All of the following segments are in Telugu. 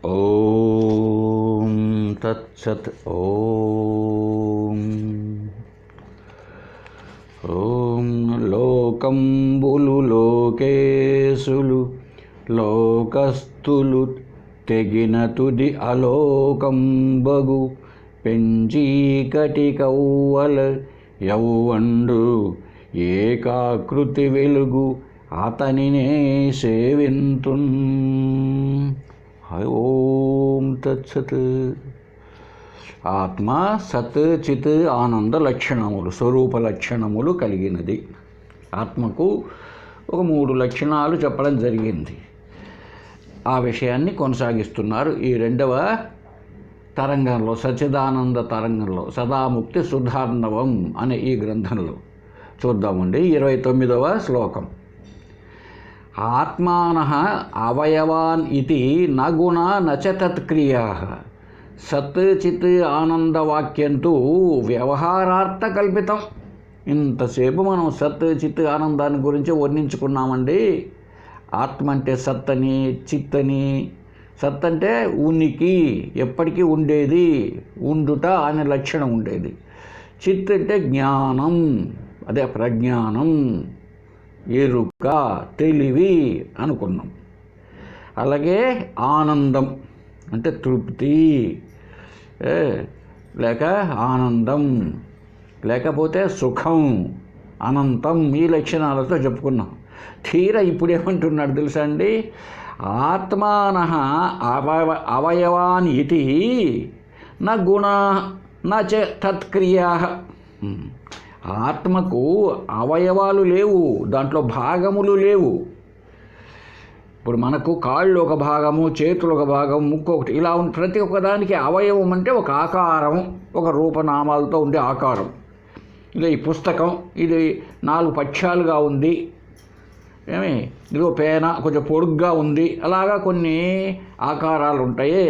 ఓం తత్సత్. ఓం లోకంబులు లోకేశులు లోకస్తులు తెగిన తుది అలోకంబగు పెంచీకటి కవ్వల యౌవండు ఏకాకృతి వెలుగు అతనినే సేవింతున్. ఓం తత్సత్. ఆత్మ సత్ చిత్ ఆనంద లక్షణములు, స్వరూప లక్షణములు కలిగినది. ఆత్మకు ఒక 3 లక్షణాలు చెప్పడం జరిగింది. ఆ విషయాన్ని కొనసాగిస్తున్నారు ఈ 2వ తరంగంలో, సచ్చిదానంద తరంగంలో, సదాముక్తి సుధార్ణవం అనే ఈ గ్రంథంలో. చూద్దామండి 29వ శ్లోకం. ఆత్మానః అవయవాన్ ఇతి న గుణ నచ తత్క్రియా సత్ చిత్ ఆనందవాక్యంతు వ్యవహారార్థ కల్పితం. ఇంతసేపు మనం సత్ చిత్ ఆనందాన్ని గురించి వర్ణించుకున్నామండి. ఆత్మ అంటే సత్ అని, చిత్ అని. సత్ అంటే ఉనికి, ఎప్పటికీ ఉండేది, ఉండుట అనే లక్షణం ఉండేది. చిత్ అంటే జ్ఞానం, అదే ప్రజ్ఞానం, ఎరుక, తెలివి అనుకున్నాం. అలాగే ఆనందం అంటే తృప్తి, లేక ఆనందం, లేకపోతే సుఖం, అనంతం, ఈ లక్షణాలతో చెప్పుకున్నాం. తీరా ఇప్పుడు ఏమంటున్నాడు తెలుసా అండి? ఆత్మానః అవయవాన్ ఇతి న గుణ నచ తత్క్రియా. ఆత్మకు అవయవాలు లేవు, దాంట్లో భాగములు లేవు. ఇప్పుడు మనకు కాళ్ళు ఒక భాగము, చేతులు ఒక భాగం, ముక్కు ఒకటి, ఇలా ప్రతి ఒక్కదానికి అవయవం అంటే ఒక ఆకారం, ఒక రూపనామాలతో ఉండే ఆకారం. ఇలా ఈ పుస్తకం ఇది 4 పక్షాలుగా ఉంది, ఇదిగో పేన కొంచెం పొడుగ్గా ఉంది, అలాగా కొన్ని ఆకారాలు ఉంటాయి.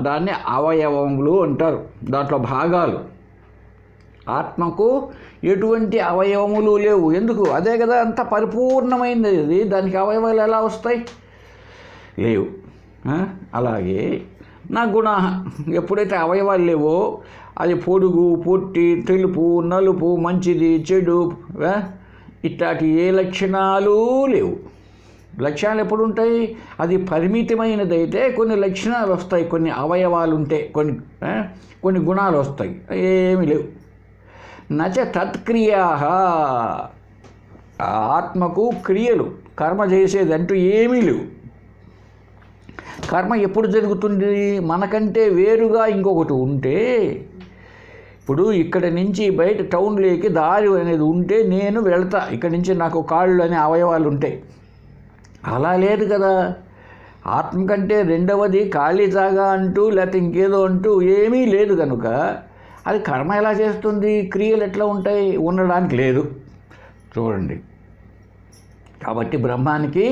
దాన్ని అవయవములు అంటారు, దాంట్లో భాగాలు. ఆత్మకు ఎటువంటి అవయవములు లేవు. ఎందుకు? అదే కదా అంత పరిపూర్ణమైనది అది, దానికి అవయవాలు ఎలా వస్తాయి? లేవు. అలాగే నా గుణ, ఎప్పుడైతే అవయవాలు లేవో అది పొడుగు, పొట్టి, తెలుపు, నలుపు, మంచిది, చెడు, ఇట్లాంటి ఏ లక్షణాలు లేవు. లక్షణాలు ఎప్పుడు ఉంటాయి? అది పరిమితమైనది అయితే కొన్ని లక్షణాలు వస్తాయి, కొన్ని అవయవాలు ఉంటే కొన్ని గుణాలు వస్తాయి. ఏమీ లేవు. నచ తత్క్రియా, ఆత్మకు క్రియలు, కర్మ చేసేది అంటూ ఏమీ లేవు. కర్మ ఎప్పుడు జరుగుతుంది? మనకంటే వేరుగా ఇంకొకటి ఉంటే. ఇప్పుడు ఇక్కడ నుంచి బయట టౌన్లోకి దారి అనేది ఉంటే నేను వెళ్తా, ఇక్కడి నుంచి నాకు కాళ్ళు అనే అవయవాలు ఉంటాయి. అలా లేదు కదా. ఆత్మ కంటే రెండవది ఖాళీ జాగా అంటూ లేకపోతే ఇంకేదో అంటూ ఏమీ లేదు కనుక అది కర్మ ఎలా చేస్తుంది? క్రియలు ఎట్లా ఉంటాయి? ఉండడానికి లేదు. చూడండి, కాబట్టి బ్రహ్మానికి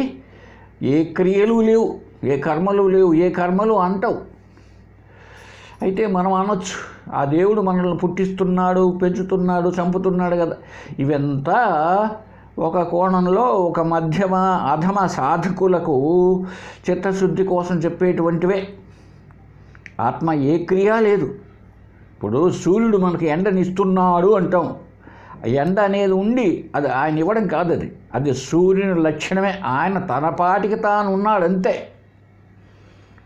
ఏ క్రియలు లేవు, ఏ కర్మలు లేవు. ఏ కర్మలు అంటావు. అయితే మనం అనొచ్చు, ఆ దేవుడు మనల్ని పుట్టిస్తున్నాడు, పెంచుతున్నాడు, చంపుతున్నాడు కదా. ఇవంతా ఒక కోణంలో ఒక మధ్యమ అధమ సాధకులకు చిత్తశుద్ధి కోసం చెప్పేటువంటివే. ఆత్మ ఏ క్రియ లేదు. ఇప్పుడు సూర్యుడు మనకు ఎండనిస్తున్నాడు అంటాం. ఎండ అనేది ఉండి అది ఆయన ఇవ్వడం కాదు, అది సూర్యుని లక్షణమే. ఆయన తన పాటికి తాను ఉన్నాడు అంతే.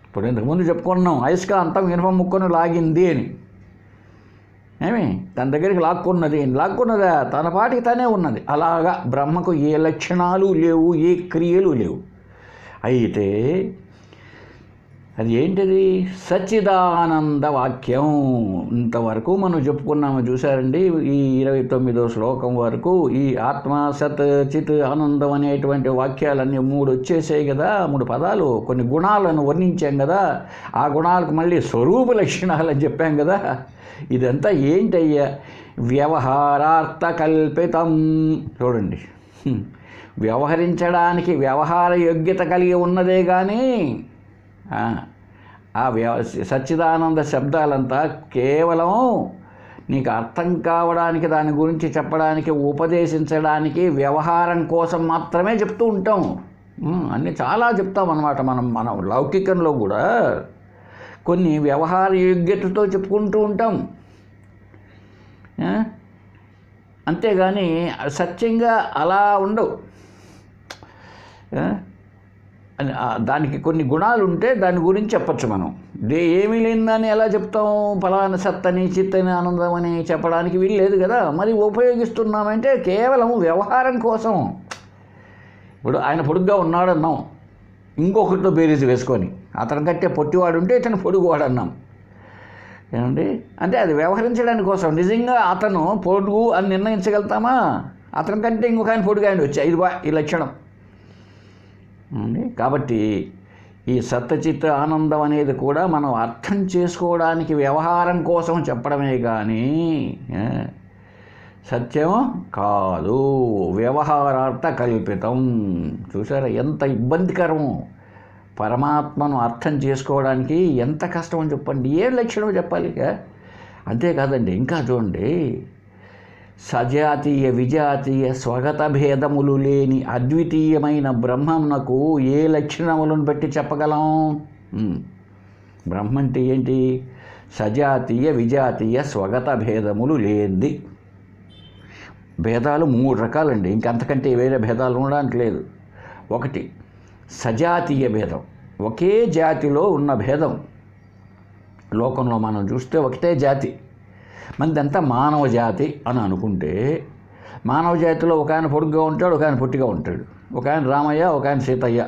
ఇప్పుడు ఇంతకుముందు చెప్పుకున్నాం, అయస్కాంతం ఇనుప ముక్కను లాగింది అని. తన దగ్గరికి లాక్కున్నదా? తన పాటికి తానే ఉన్నది. అలాగా బ్రహ్మకు ఏ లక్షణాలు లేవు, ఏ క్రియలు లేవు. అయితే అది ఏంటిది? సచ్చిదానంద వాక్యం. ఇంతవరకు మనం చెప్పుకున్నాము, చూసారండి. ఈ 29వ శ్లోకం వరకు ఈ ఆత్మ, సత్, చిత్, ఆనందం అనేటువంటి వాక్యాలన్నీ 3 వచ్చేసాయి కదా. 3 పదాలు, కొన్ని గుణాలను వర్ణించాం కదా. ఆ గుణాలకు మళ్ళీ స్వరూప లక్షణాలు అని చెప్పాం కదా. ఇదంతా ఏంటయ్యా? వ్యవహారార్థ కల్పితం. చూడండి, వ్యవహరించడానికి వ్యవహార యోగ్యత కలిగి ఉన్నదే కానీ ఆ సచ్చిదానంద శబ్దాలంతా కేవలం నీకు అర్థం కావడానికి, దాని గురించి చెప్పడానికి, ఉపదేశించడానికి, వ్యవహారం కోసం మాత్రమే చెప్తూ ఉంటాం. అన్నీ చాలా చెప్తాం అన్నమాట. మనం లౌకికంలో కూడా కొన్ని వ్యవహార యోగ్యతతో చెప్పుకుంటూ ఉంటాం, అంతేగాని సత్యంగా అలా ఉండవు. దానికి కొన్ని గుణాలు ఉంటే దాని గురించి చెప్పచ్చు మనం. ఏమీ లేని ఎలా చెప్తాం? ఫలానా సత్తని చిత్తని ఆనందం అని చెప్పడానికి వీలు లేదు కదా. మరి ఉపయోగిస్తున్నామంటే కేవలం వ్యవహారం కోసం. ఇప్పుడు ఆయన పొడుగ్గా ఉన్నాడన్నాం, ఇంకొకరితో బేరీజు వేసుకొని అతని కంటే పొట్టివాడు ఉంటే ఇతను పొడుగువాడు అన్నాం ఏమండి. అంటే అది వ్యవహరించడానికి కోసం. నిజంగా అతను పొడుగు అని నిర్ణయించగలుగుతామా? అతని కంటే ఇంకొక ఆయన పొడుగు ఆయన వచ్చి ఇది ఈ లక్షణం కాబట్టి ఈ సత్యచిత్ ఆనందం అనేది కూడా మనం అర్థం చేసుకోవడానికి వ్యవహారం కోసం చెప్పడమే కానీ సత్యం కాదు, వ్యవహారార్థ కల్పితం. చూసారా ఎంత ఇబ్బందికరము? పరమాత్మను అర్థం చేసుకోవడానికి ఎంత కష్టమని చెప్పండి. ఏ లక్షణం చెప్పాలి? అంతేకాదండి, ఇంకా చూడండి, సజాతీయ విజాతీయ స్వగత భేదములు లేని అద్వితీయమైన బ్రహ్మమునకు ఏ లక్షణములను బట్టి చెప్పగలం? బ్రహ్మ అంటే ఏంటి? సజాతీయ విజాతీయ స్వగత భేదములు లేనిది. భేదాలు 3 రకాలండి, ఇంకంతకంటే వేరే భేదాలు ఉండడానికి లేదు. ఒకటి సజాతీయ భేదం, ఒకే జాతిలో ఉన్న భేదం. లోకంలో మనం చూస్తే ఒకటే జాతి, మనదంతా మానవ జాతి అని అనుకుంటే, మానవ జాతిలో ఒక ఆయన పొడుగ్గా ఉంటాడు, ఒక ఆయన పొట్టిగా ఉంటాడు, ఒక ఆయన రామయ్య, ఒక ఆయన సీతయ్య.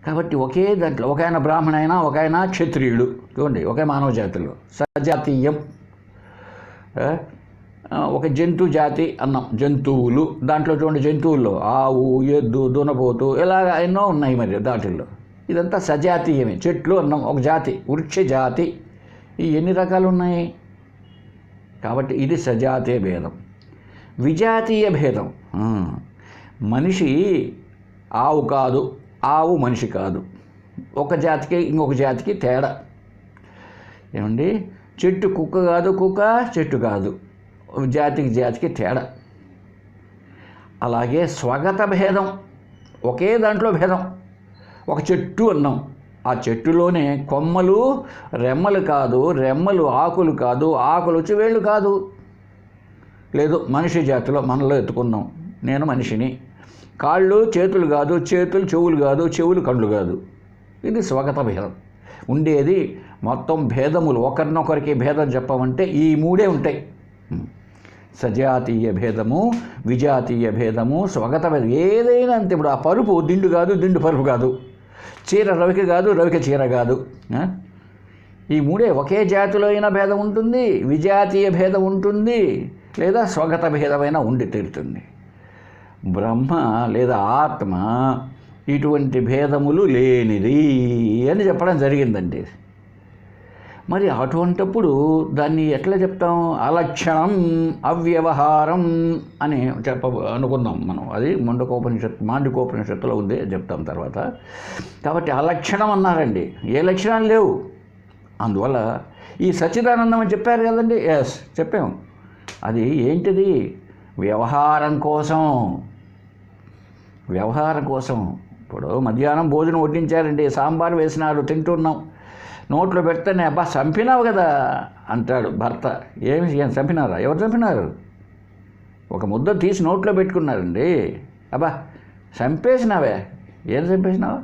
కాబట్టి ఒకే దాంట్లో ఒక ఆయన బ్రాహ్మణ అయినా, ఒక ఆయన క్షత్రియుడు. చూడండి, ఒకే మానవ జాతిలో సజాతీయం. ఒక జంతు జాతి అన్నాం, జంతువులు. దాంట్లో చూడండి, జంతువుల్లో ఆవు, ఎద్దు, దునపోతు ఇలాగ ఎన్నో ఉన్నాయి మరి దాటిల్లో. ఇదంతా సజాతీయమే. చెట్లు అన్నాం, ఒక జాతి, వృక్ష జాతి. ఈ ఎన్ని రకాలు ఉన్నాయి? కాబట్టి ఇది సజాతీయ భేదం. విజాతీయ భేదం, మనిషి ఆవు కాదు, ఆవు మనిషి కాదు. ఒక జాతికి ఇంకొక జాతికి తేడా. ఏమండి, చెట్టు కుక్క కాదు, కుక్క చెట్టు కాదు. జాతికి జాతికి తేడా. అలాగే స్వగత భేదం, ఒకే దాంట్లో భేదం. ఒక చెట్టు అన్నాం, ఆ చెట్టులోనే కొమ్మలు రెమ్మలు కాదు, రెమ్మలు ఆకులు కాదు, ఆకులు వచ్చి వేళ్ళు కాదు. లేదు, మనిషి జాతిలో మనలో ఎత్తుకున్నాం, నేను మనిషిని. కాళ్ళు చేతులు కాదు, చేతులు చెవులు కాదు, చెవులు కళ్ళు కాదు. ఇది స్వగత భేదం. ఉండేది మొత్తం భేదములు. ఒకరినొకరికి భేదం చెప్పమంటే ఈ 3 ఉంటాయి. సజాతీయ భేదము, విజాతీయ భేదము, స్వగత భేదం. ఏదైనా అంతే. ఇప్పుడు ఆ పరుపు దిండు కాదు, దిండు పరుపు కాదు. చీర రవిక కాదు, రవిక చీర కాదు. ఈ 3 ఒకే జాతిలో అయినా భేదం ఉంటుంది, విజాతీయ భేదం ఉంటుంది, లేదా స్వగత భేదమైన ఉండి తీరుతుంది. బ్రహ్మ లేదా ఆత్మ ఇటువంటి భేదములు లేనిది అని చెప్పడం జరిగిందండి. మరి అటువంటప్పుడు దాన్ని ఎట్లా చెప్తాం? అలక్షణం, అవ్యవహారం అని అనుకుందాం మనం. అది మాండూకోపనిషత్తులో ఉంది, చెప్తాం తర్వాత. కాబట్టి అలక్షణం అన్నారండి, ఏ లక్షణాలు లేవు. అందువల్ల ఈ సచ్చిదానందం అని చెప్పారు కదండి. ఎస్, చెప్పాము. అది ఏంటిది? వ్యవహారం కోసం. వ్యవహారం కోసం. ఇప్పుడు మధ్యాహ్నం భోజనం వడ్డించారండి, సాంబార్ వేసినాడు, తింటున్నాం. నోట్లో పెడితేనే అబ్బా చంపినావు కదా అంటాడు భర్త. ఏం చంపినారా? ఎవరు చంపినారు? ఒక ముద్ద తీసి నోట్లో పెట్టుకున్నారండి. అబ్బా చంపేసినావే. ఏం చంపేసినావు?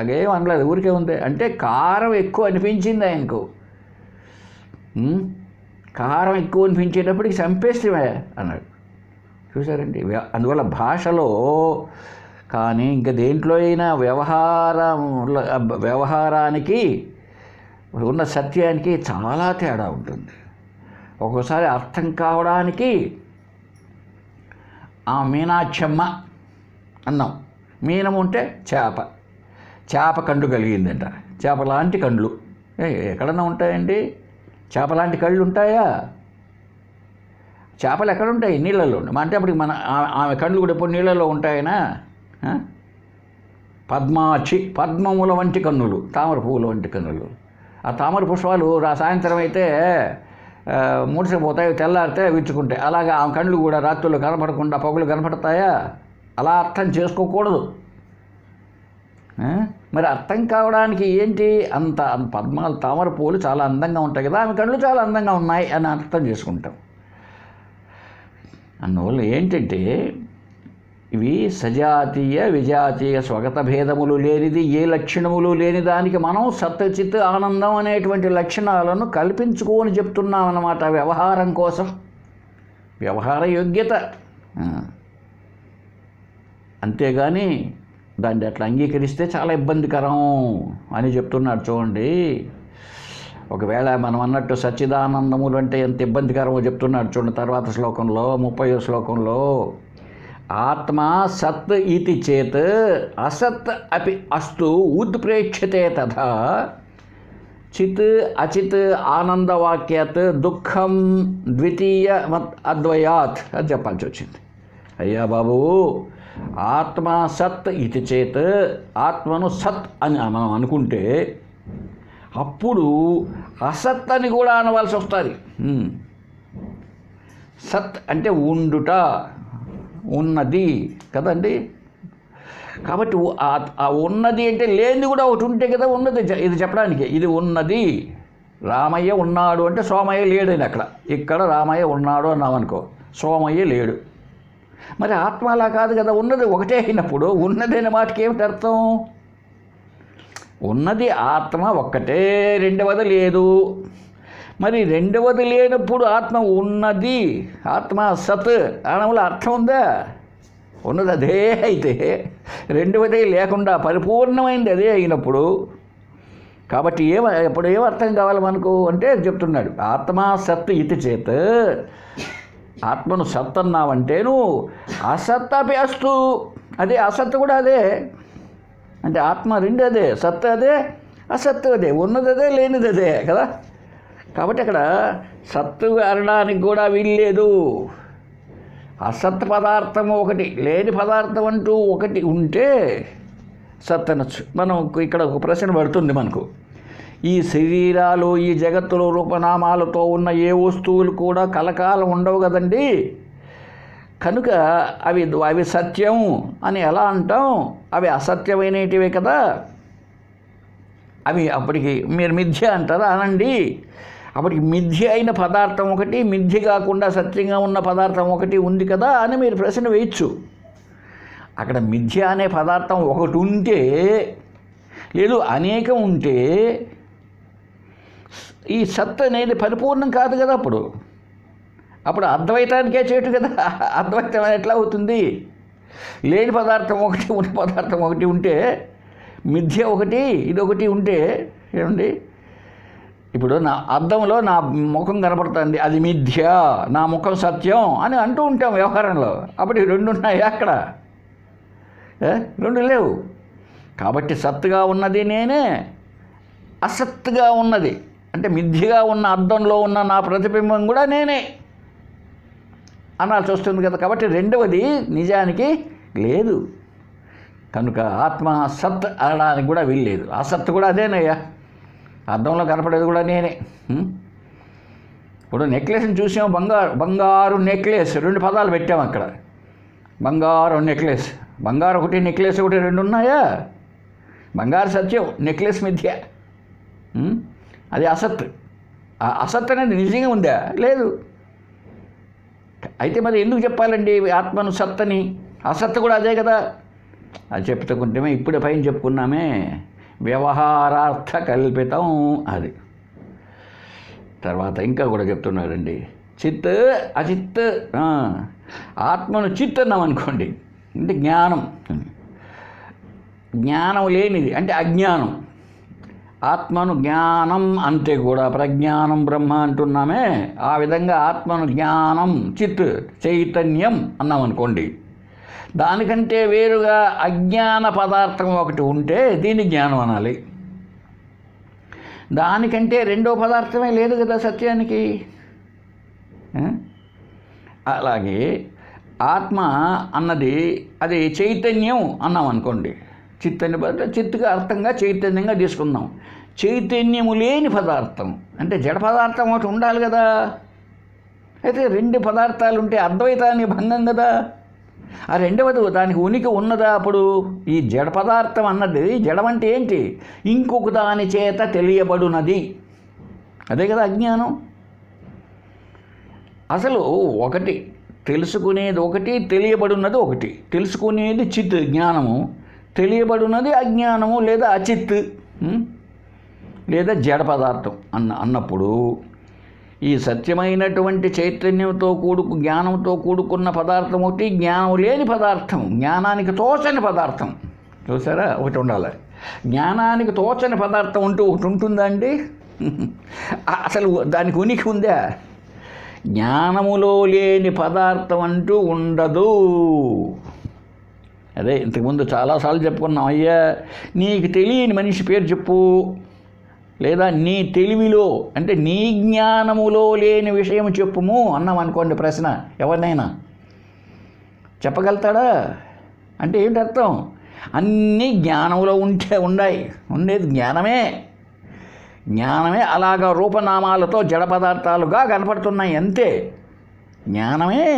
అదేం అనలేదు, ఊరికే ఉంది. అంటే కారం ఎక్కువ అనిపించింది ఆయనకు. కారం ఎక్కువ అనిపించేటప్పటికి చంపేసివే అన్నాడు. చూసారండి. అందువల్ల భాషలో కానీ ఇంకా దేంట్లో అయినా వ్యవహారానికి ఉన్న సత్యానికి చాలా తేడా ఉంటుంది. ఒక్కోసారి అర్థం కావడానికి ఆ మీనాక్షమ్మ అన్నాం. మీనం ఉంటే చేప, చేప కండు కలిగిందంట. చేప లాంటి కండ్లు ఎక్కడన్నా ఉంటాయండి? చేప లాంటి కళ్ళు ఉంటాయా? చేపలు ఎక్కడుంటాయి? నీళ్ళల్లో. అంటే అప్పటికి ఆమె కళ్ళు కూడా ఎప్పుడు నీళ్ళల్లో ఉంటాయనా? పద్మాక్షి, పద్మముల వంటి కన్నులు, తామర పువ్వుల వంటి కన్నులు. ఆ తామర పుష్పాలు సాయంత్రం అయితే ముడిసిపోతాయి, తెల్లారితే విచ్చుకుంటాయి. అలాగే ఆ కళ్ళు కూడా రాత్రులు కనపడకుండా పగులు కనపడతాయా? అలా అర్థం చేసుకోకూడదు. మరి అర్థం కావడానికి ఏంటి? అంత పద్మాలు తామర పూలు చాలా అందంగా ఉంటాయి కదా, ఆమె కళ్ళు చాలా అందంగా ఉన్నాయి అని అర్థం చేసుకుంటాం. అందువల్ల ఏంటంటే ఇవి సజాతీయ విజాతీయ స్వగత భేదములు లేనిది, ఏ లక్షణములు లేని దానికి మనం సత్యచిత్ ఆనందం అనేటువంటి లక్షణాలను కల్పించుకొని చెప్తున్నాం అన్నమాట, వ్యవహారం కోసం, వ్యవహార యోగ్యత. అంతేగాని దాన్ని అట్లా అంగీకరిస్తే చాలా ఇబ్బందికరం అని చెప్తున్నాడు. చూడండి, ఒకవేళ మనం అన్నట్టు సచ్చిదానందములు అంటే ఎంత ఇబ్బందికరమో చెప్తున్నాడు చూడండి తర్వాత శ్లోకంలో, 30వ శ్లోకంలో. ఆత్మా సత్ ఇతి చేత్ అసత్ అపి అస్తు ఉత్ప్రేక్ష్యతే తథా చిత్ అచిత్ ఆనందవాక్యాత్ దుఃఖం ద్వితీయ అద్వయాత్ అని చెప్పాల్సి వచ్చింది. అయ్యా బాబు, ఆత్మ సత్ ఇది చేత్, ఆత్మను సత్ అని మనం అనుకుంటే అప్పుడు అసత్ అని కూడా అనవలసి వస్తుంది. సత్ అంటే ఉండుట, ఉన్నది కదండి. కాబట్టి ఆ ఉన్నది అంటే లేనిది కూడా ఒకటి ఉంటే కదా ఉన్నది. ఇది చెప్పడానికి ఇది ఉన్నది. రామయ్య ఉన్నాడు అంటే సోమయ్య లేడని అక్కడ, ఇక్కడ రామయ్య ఉన్నాడు అన్నామనుకో, సోమయ్య లేడు. మరి ఆత్మ అలా కాదు కదా, ఉన్నది ఒకటే అయినప్పుడు ఉన్నది అనే మాటకి ఏమిటి అర్థం? ఉన్నది ఆత్మ ఒక్కటే, రెండవది లేదు. మరి రెండవది లేనప్పుడు ఆత్మ ఉన్నది, ఆత్మ సత్ అనడంలో అర్థం ఉందా? ఉన్నది అదే అయితే రెండవదే లేకుండా పరిపూర్ణమైనది అదే అయినప్పుడు, కాబట్టి ఇప్పుడు ఏం అర్థం కావాలి మనకు అంటే చెప్తున్నాడు, ఆత్మ సత్ ఇతి చేత్, ఆత్మను సత్ అన్నావంటే నువ్వు అసత్ అపి అస్తు, అదే అసత్ కూడా అదే. అంటే ఆత్మ రెండు అదే, సత్ అదే అసత్ అదే, ఉన్నది అదే లేనిది అదే కదా. కాబట్టి అక్కడ సత్తు అనడానికి కూడా వీల్లేదు. అసత్ పదార్థం ఒకటి, లేని పదార్థం అంటూ ఒకటి ఉంటే సత్ అనొచ్చు. మనం ఇక్కడ ఒక ప్రశ్న పడుతుంది మనకు, ఈ శరీరాలు ఈ జగత్తులో రూపనామాలతో ఉన్న ఏ వస్తువులు కూడా కలకాలం ఉండవు కదండి, కనుక అవి సత్యం అని ఎలా అంటాం? అవి అసత్యమైనటివే కదా, అవి అప్పటికి మీరు మిథ్య అంటారా? అనండి. అప్పటికి మిథ్య అయిన పదార్థం ఒకటి, మిథ్య కాకుండా సత్యంగా ఉన్న పదార్థం ఒకటి ఉంది కదా అని మీరు ప్రశ్న వేయచ్చు. అక్కడ మిథ్య అనే పదార్థం ఒకటి ఉంటే, లేదు అనేకం ఉంటే ఈ సత్ అనేది పరిపూర్ణం కాదు కదా. అప్పుడు అద్వైతానికే చేటు కదా, అద్వైతం ఎట్లా అవుతుంది? లేని పదార్థం ఒకటి, ఉన్న పదార్థం ఒకటి ఉంటే, మిథ్య ఒకటి ఇదొకటి ఉంటే ఏమండి? ఇప్పుడు నా అద్దంలో నా ముఖం కనపడుతుంది, అది మిథ్య, నా ముఖం సత్యం అని అంటూ ఉంటాం వ్యవహారంలో. అప్పుడు ఈ రెండు ఉన్నాయి అక్కడ, రెండు లేవు. కాబట్టి సత్తుగా ఉన్నది నేనే, అసత్తుగా ఉన్నది అంటే మిథ్యగా ఉన్న అద్దంలో ఉన్న నా ప్రతిబింబం కూడా నేనే అనాల్సి వస్తుంది కదా. కాబట్టి రెండవది నిజానికి లేదు. కనుక ఆత్మ సత్ అనడానికి కూడా వీల్లేదు. అసత్తు కూడా అదేనయ్యా, అద్దంలో కనపడేది కూడా నేనే. ఇప్పుడు నెక్లెస్ని చూసాం, బంగారు నెక్లెస్, రెండు పదాలు పెట్టాము అక్కడ, బంగారు నెక్లెస్. బంగారు ఒకటి, నెక్లెస్ ఒకటి, రెండు ఉన్నాయా? బంగారు సత్యం, నెక్లెస్ మిథ్య, అది అసత్. అసత్ అనేది నిజంగా ఉందా? లేదు. అయితే మరి ఎందుకు చెప్పాలండి ఆత్మను సత్ అని? అసత్ కూడా అదే కదా. అది చెప్పుకుంటే ఇప్పుడే పైన చెప్పుకున్నామే, వ్యవహారార్థ కల్పితం అది. తర్వాత ఇంకా కూడా చెప్తున్నారండి, చిత్ అచిత్. ఆత్మను చిత్ అన్నాం అనుకోండి అంటే జ్ఞానం, జ్ఞానం లేనిది అంటే అజ్ఞానం. ఆత్మను జ్ఞానం అంటే కూడా ప్రజ్ఞానం బ్రహ్మ అంటున్నామే, ఆ విధంగా ఆత్మను జ్ఞానం చిత్ చైతన్యం అన్నాం అనుకోండి. దానికంటే వేరుగా అజ్ఞాన పదార్థం ఒకటి ఉంటే దీన్ని జ్ఞానం అనాలి. దానికంటే రెండో పదార్థమే లేదు కదా సత్యానికి. అలాగే ఆత్మ అన్నది అది చైతన్యం అన్నాం అనుకోండి. చిత్తని చిత్తుగా అర్థంగా చైతన్యంగా తీసుకుందాం. చైతన్యము లేని పదార్థం అంటే జడ పదార్థం ఒకటి ఉండాలి కదా. అయితే రెండు పదార్థాలు ఉంటే అద్వైతాన్ని భంగం కదా. ఆ రెండవది దానికి ఉనికి ఉన్నదా? అప్పుడు ఈ జడ పదార్థం అన్నది, జడం అంటే ఏంటి? ఇంకొక దాని చేత తెలియబడునది. అదే కదా అజ్ఞానం. అసలు ఒకటి తెలుసుకునేది ఒకటి, తెలియబడున్నది ఒకటి. తెలుసుకునేది చిత్ జ్ఞానము, తెలియబడున్నది అజ్ఞానము లేదా అచిత్ లేదా జడ పదార్థం అన్నప్పుడు ఈ సత్యమైనటువంటి చైతన్యంతో జ్ఞానంతో కూడుకున్న పదార్థం ఒకటి, జ్ఞానం లేని పదార్థం, జ్ఞానానికి తోచని పదార్థం. చూసారా? ఒకటి ఉండాలి. జ్ఞానానికి తోచని పదార్థం ఒకటి ఉంటుందా అండి? అసలు దానికి ఉనికి ఉందా? జ్ఞానములో లేని పదార్థం అంటూ ఉండదు. అదే ఇంతకుముందు చాలాసార్లు చెప్పుకున్నాం. అయ్యా, నీకు తెలియని మనిషి పేరు చెప్పు, లేదా నీ తెలివిలో అంటే నీ జ్ఞానములో లేని విషయం చెప్పుము అన్నాం అనుకోండి. ప్రశ్న ఎవరినైనా చెప్పగలుగుతాడా? అంటే ఏంటి అర్థం? అన్నీ జ్ఞానంలో ఉండేది జ్ఞానమే. అలాగా రూపనామాలతో జడ పదార్థాలుగా కనపడుతున్నాయి అంతే. జ్ఞానమే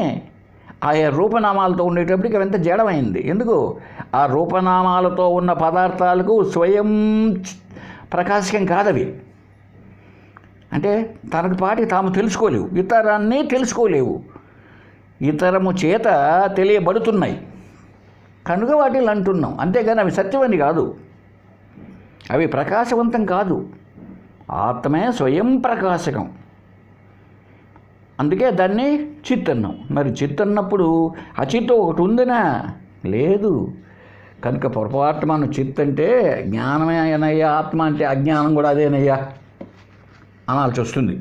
ఆయా రూపనామాలతో ఉండేటప్పటికి అవంతా జడమైంది. ఎందుకు? ఆ రూపనామాలతో ఉన్న పదార్థాలకు స్వయం ప్రకాశకం కాదవి. అంటే తనకు పాటి తాము తెలుసుకోలేవు, ఇతరాన్ని తెలుసుకోలేవు, ఇతరము చేత తెలియబడుతున్నాయి కనుక వాటిని అంటున్నాం. అంతేగాని అవి సత్యమని కాదు, అవి ప్రకాశవంతం కాదు. ఆత్మే స్వయం ప్రకాశకం. అందుకే దాన్ని చిత్ అన్నాం. మరి చిత్ అన్నప్పుడు అచిత్ ఒకటి ఉందినా? లేదు. కనుక పొరపాటు మనం చిత్ అంటే జ్ఞానమే అనయ్యా, ఆత్మ అంటే అజ్ఞానం కూడా అదేనయ్యా అనాల్సి వస్తుంది.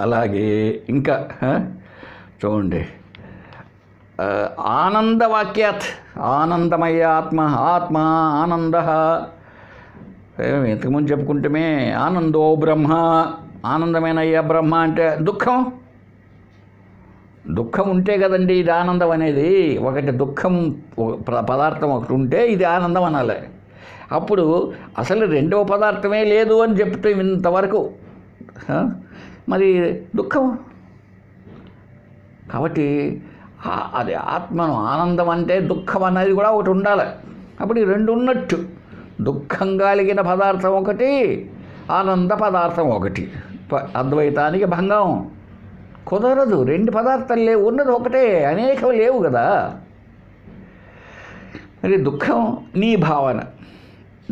అలాగే ఇంకా చూడండి, ఆనందవాక్యాత్ ఆనందమయ ఆత్మ, ఆత్మ ఆనంద. ఇంతకుముందు చెప్పుకుంటమే ఆనందో బ్రహ్మ, ఆనందమేనయ్యా బ్రహ్మ అంటే దుఃఖం ఉంటే కదండి ఇది ఆనందం అనేది. ఒకటి దుఃఖం పదార్థం ఒకటి ఉంటే ఇది ఆనందం అనాలి. అప్పుడు అసలు రెండవ పదార్థమే లేదు అని చెప్తే ఇంతవరకు మరి దుఃఖం. కాబట్టి అది ఆత్మను ఆనందం అంటే దుఃఖం అనేది కూడా ఒకటి ఉండాలి. అప్పుడు ఈ రెండు ఉన్నట్టు. దుఃఖం కలిగిన పదార్థం ఒకటి, ఆనంద పదార్థం ఒకటి. అద్వైతానికి భంగం కుదరదు. రెండు పదార్థాలు లేవు, ఉన్నది ఒకటే, అనేకం లేవు కదా. మరి దుఃఖం నీ భావన,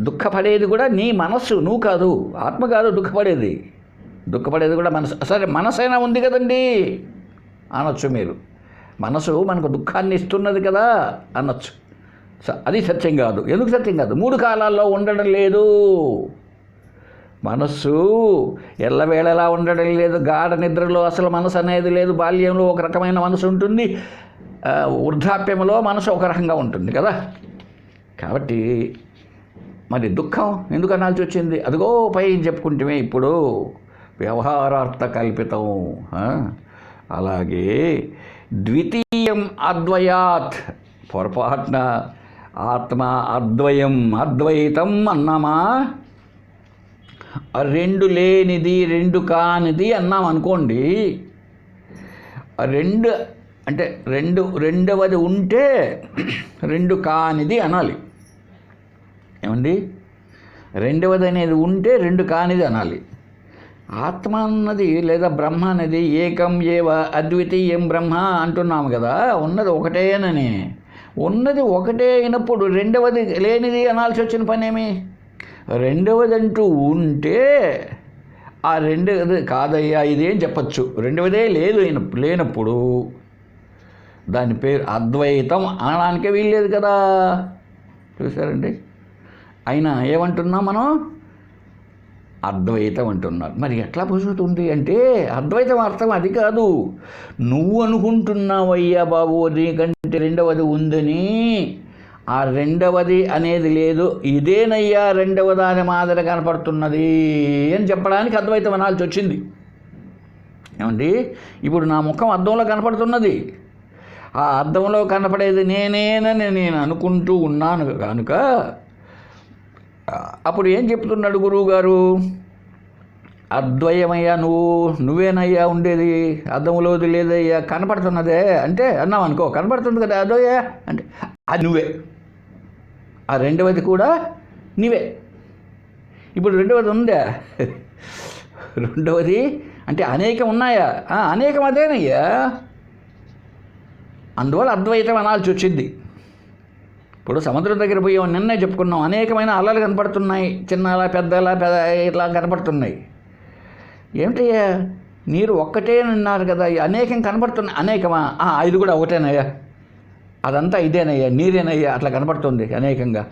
దుఃఖపడేది కూడా నీ మనస్సు, నువ్వు కాదు, ఆత్మ కాదు దుఃఖపడేది కూడా మనసు. సరే మనసైనా ఉంది కదండి అనొచ్చు మీరు. మనసు మనకు దుఃఖాన్ని ఇస్తున్నది కదా అనొచ్చు. అది సత్యం కాదు. ఎందుకు సత్యం కాదు? 3 కాలాల్లో ఉండడం లేదు. మనస్సు ఎల్లవేళలా ఉండడం లేదు. గాఢ నిద్రలో అసలు మనసు అనేది లేదు. బాల్యంలో ఒక రకమైన మనసు ఉంటుంది, వృద్ధాప్యంలో మనసు ఒక రకంగా ఉంటుంది కదా. కాబట్టి మరి దుఃఖం ఎందుకు అనాల్సి వచ్చింది? అదిగో పై చెప్పుకుంటే ఇప్పుడు వ్యవహారార్థ కల్పితం. అలాగే ద్వితీయం అద్వయాత్, పొరపాటున ఆత్మ అద్వయం అద్వైతం అన్నామా? రెండు లేనిది, రెండు కానిది అన్నాం అనుకోండి. రెండు అంటే రెండవది ఉంటే రెండు కానిది అనాలి. ఏమండి? రెండవది అనేది ఉంటే రెండు కానిది అనాలి. ఆత్మ అన్నది లేదా బ్రహ్మ అనేది ఏకం ఏవ అద్వితీయం బ్రహ్మ అంటున్నాము కదా. ఉన్నది ఒకటేనని. ఉన్నది ఒకటే అయినప్పుడు రెండవది లేనిది అనాల్సి వచ్చిన పనేమి? రెండవది అంటూ ఉంటే ఆ రెండవది కాదయ్యా ఇదేం చెప్పచ్చు. రెండవదే లేనప్పుడు దాని పేరు అద్వైతం అనడానికే వీల్లేదు కదా. చూసారండి? అయినా ఏమంటున్నాం మనం? అద్వైతం అంటున్నారు. మరి ఎట్లా పొసుగుతుంది అంటే అద్వైతం అర్థం అది కాదు. నువ్వు అనుకుంటున్నావయ్యా బాబు నీకంటే రెండవది ఉందని. ఆ రెండవది అనేది లేదు, ఇదేనయ్యా రెండవ దాని మాదిరి కనపడుతున్నది అని చెప్పడానికి అద్వైతం అనాల్సి వచ్చింది. ఏమండి? ఇప్పుడు నా ముఖం అద్దంలో కనపడుతున్నది. ఆ అద్దంలో కనపడేది నేనేనని నేను అనుకుంటూ ఉన్నాను కనుక అప్పుడు ఏం చెప్తున్నాడు గురువుగారు? అద్వయమయ్యా, నువ్వేనయ్యా ఉండేది, అద్దంలోది లేదయ్యా, కనపడుతున్నదే అంటే అన్నాం అనుకో, కనపడుతుంది కదా అదోయ్యా అంటే అది నువ్వే, ఆ రెండవది కూడా నీవే. ఇప్పుడు రెండవది ఉందా? రెండవది అంటే అనేకం ఉన్నాయా? అనేకం అదేనయ్యా. అందువల్ల అద్వైతం అనాల్సి వచ్చింది. ఇప్పుడు సముద్రం దగ్గర పోయాం, నిన్నే చెప్పుకున్నాం, అనేకమైన అలలు కనపడుతున్నాయి, చిన్నలా పెద్దలా ఇట్లా కనపడుతున్నాయి. ఏమిటయ్యా నీరు ఒక్కటే అన్నారు కదా, అనేకం కనపడుతున్నాయి, అనేకమా? ఇది కూడా ఒకటేనయ్యా, అదంతా ఇదేనయ్యా, నీరేనయ్యా, అట్లా కనపడుతుంది అనేకంగా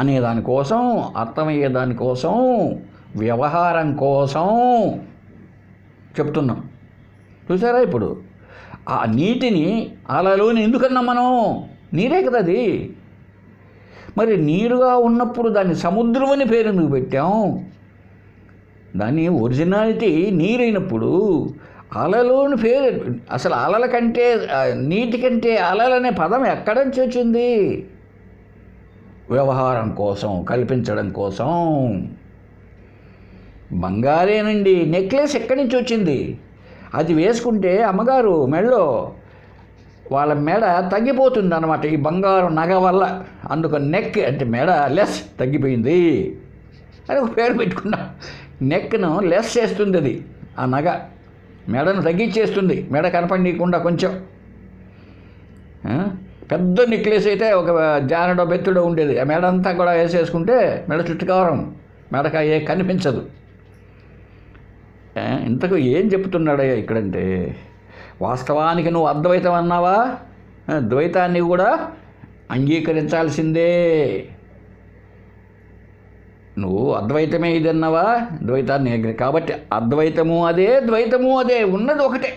అనేదానికోసం, అర్థమయ్యేదానికోసం, వ్యవహారం కోసం చెప్తున్నాం. చూసారా? ఇప్పుడు ఆ నీటిని అలలోని ఎందుకన్నాం మనం? నీరే కదా అది. మరి నీరుగా ఉన్నప్పుడు దాన్ని సముద్రం అని పేరు ఎందుకు పెట్టాం? దాని ఒరిజినాలిటీ నీరైనప్పుడు అలలోని పేరు, అసలు అలల కంటే, నీటి కంటే అలలనే పదం ఎక్కడి నుంచి వచ్చింది? వ్యవహారం కోసం, కల్పించడం కోసం. బంగారేనండి, నెక్లెస్ ఎక్కడి నుంచి వచ్చింది? అది వేసుకుంటే అమ్మగారు మెడలో, వాళ్ళ మెడ తగ్గిపోతుంది అన్నమాట ఈ బంగారు నగ వల్ల. అందుకు నెక్ అంటే మెడ లెస్ తగ్గిపోయింది అని ఒక పేరు పెట్టుకున్నాం. నెక్ను లెస్ చేస్తుంది అది, ఆ నగ మెడను తగ్గించేస్తుంది, మెడ కనపడనీయకుండా కొంచెం. పెద్ద నెక్లెస్ అయితే ఒక జానడో బెత్తుడో ఉండేది, ఆ మెడ అంతా కూడా వేసేసుకుంటే మెడ చుట్టుకారం, మెడక ఏ కనిపించదు. ఇంతకు ఏం చెప్తున్నాడయ్యా ఇక్కడంటే, వాస్తవానికి నువ్వు అద్వైతం అన్నావా, ద్వైతాన్ని కూడా అంగీకరించాల్సిందే. నువ్వు అద్వైతమే ఇది అన్నావా, ద్వైతాన్ని, కాబట్టి అద్వైతము అదే, ద్వైతము అదే, ఉన్నది ఒకటే.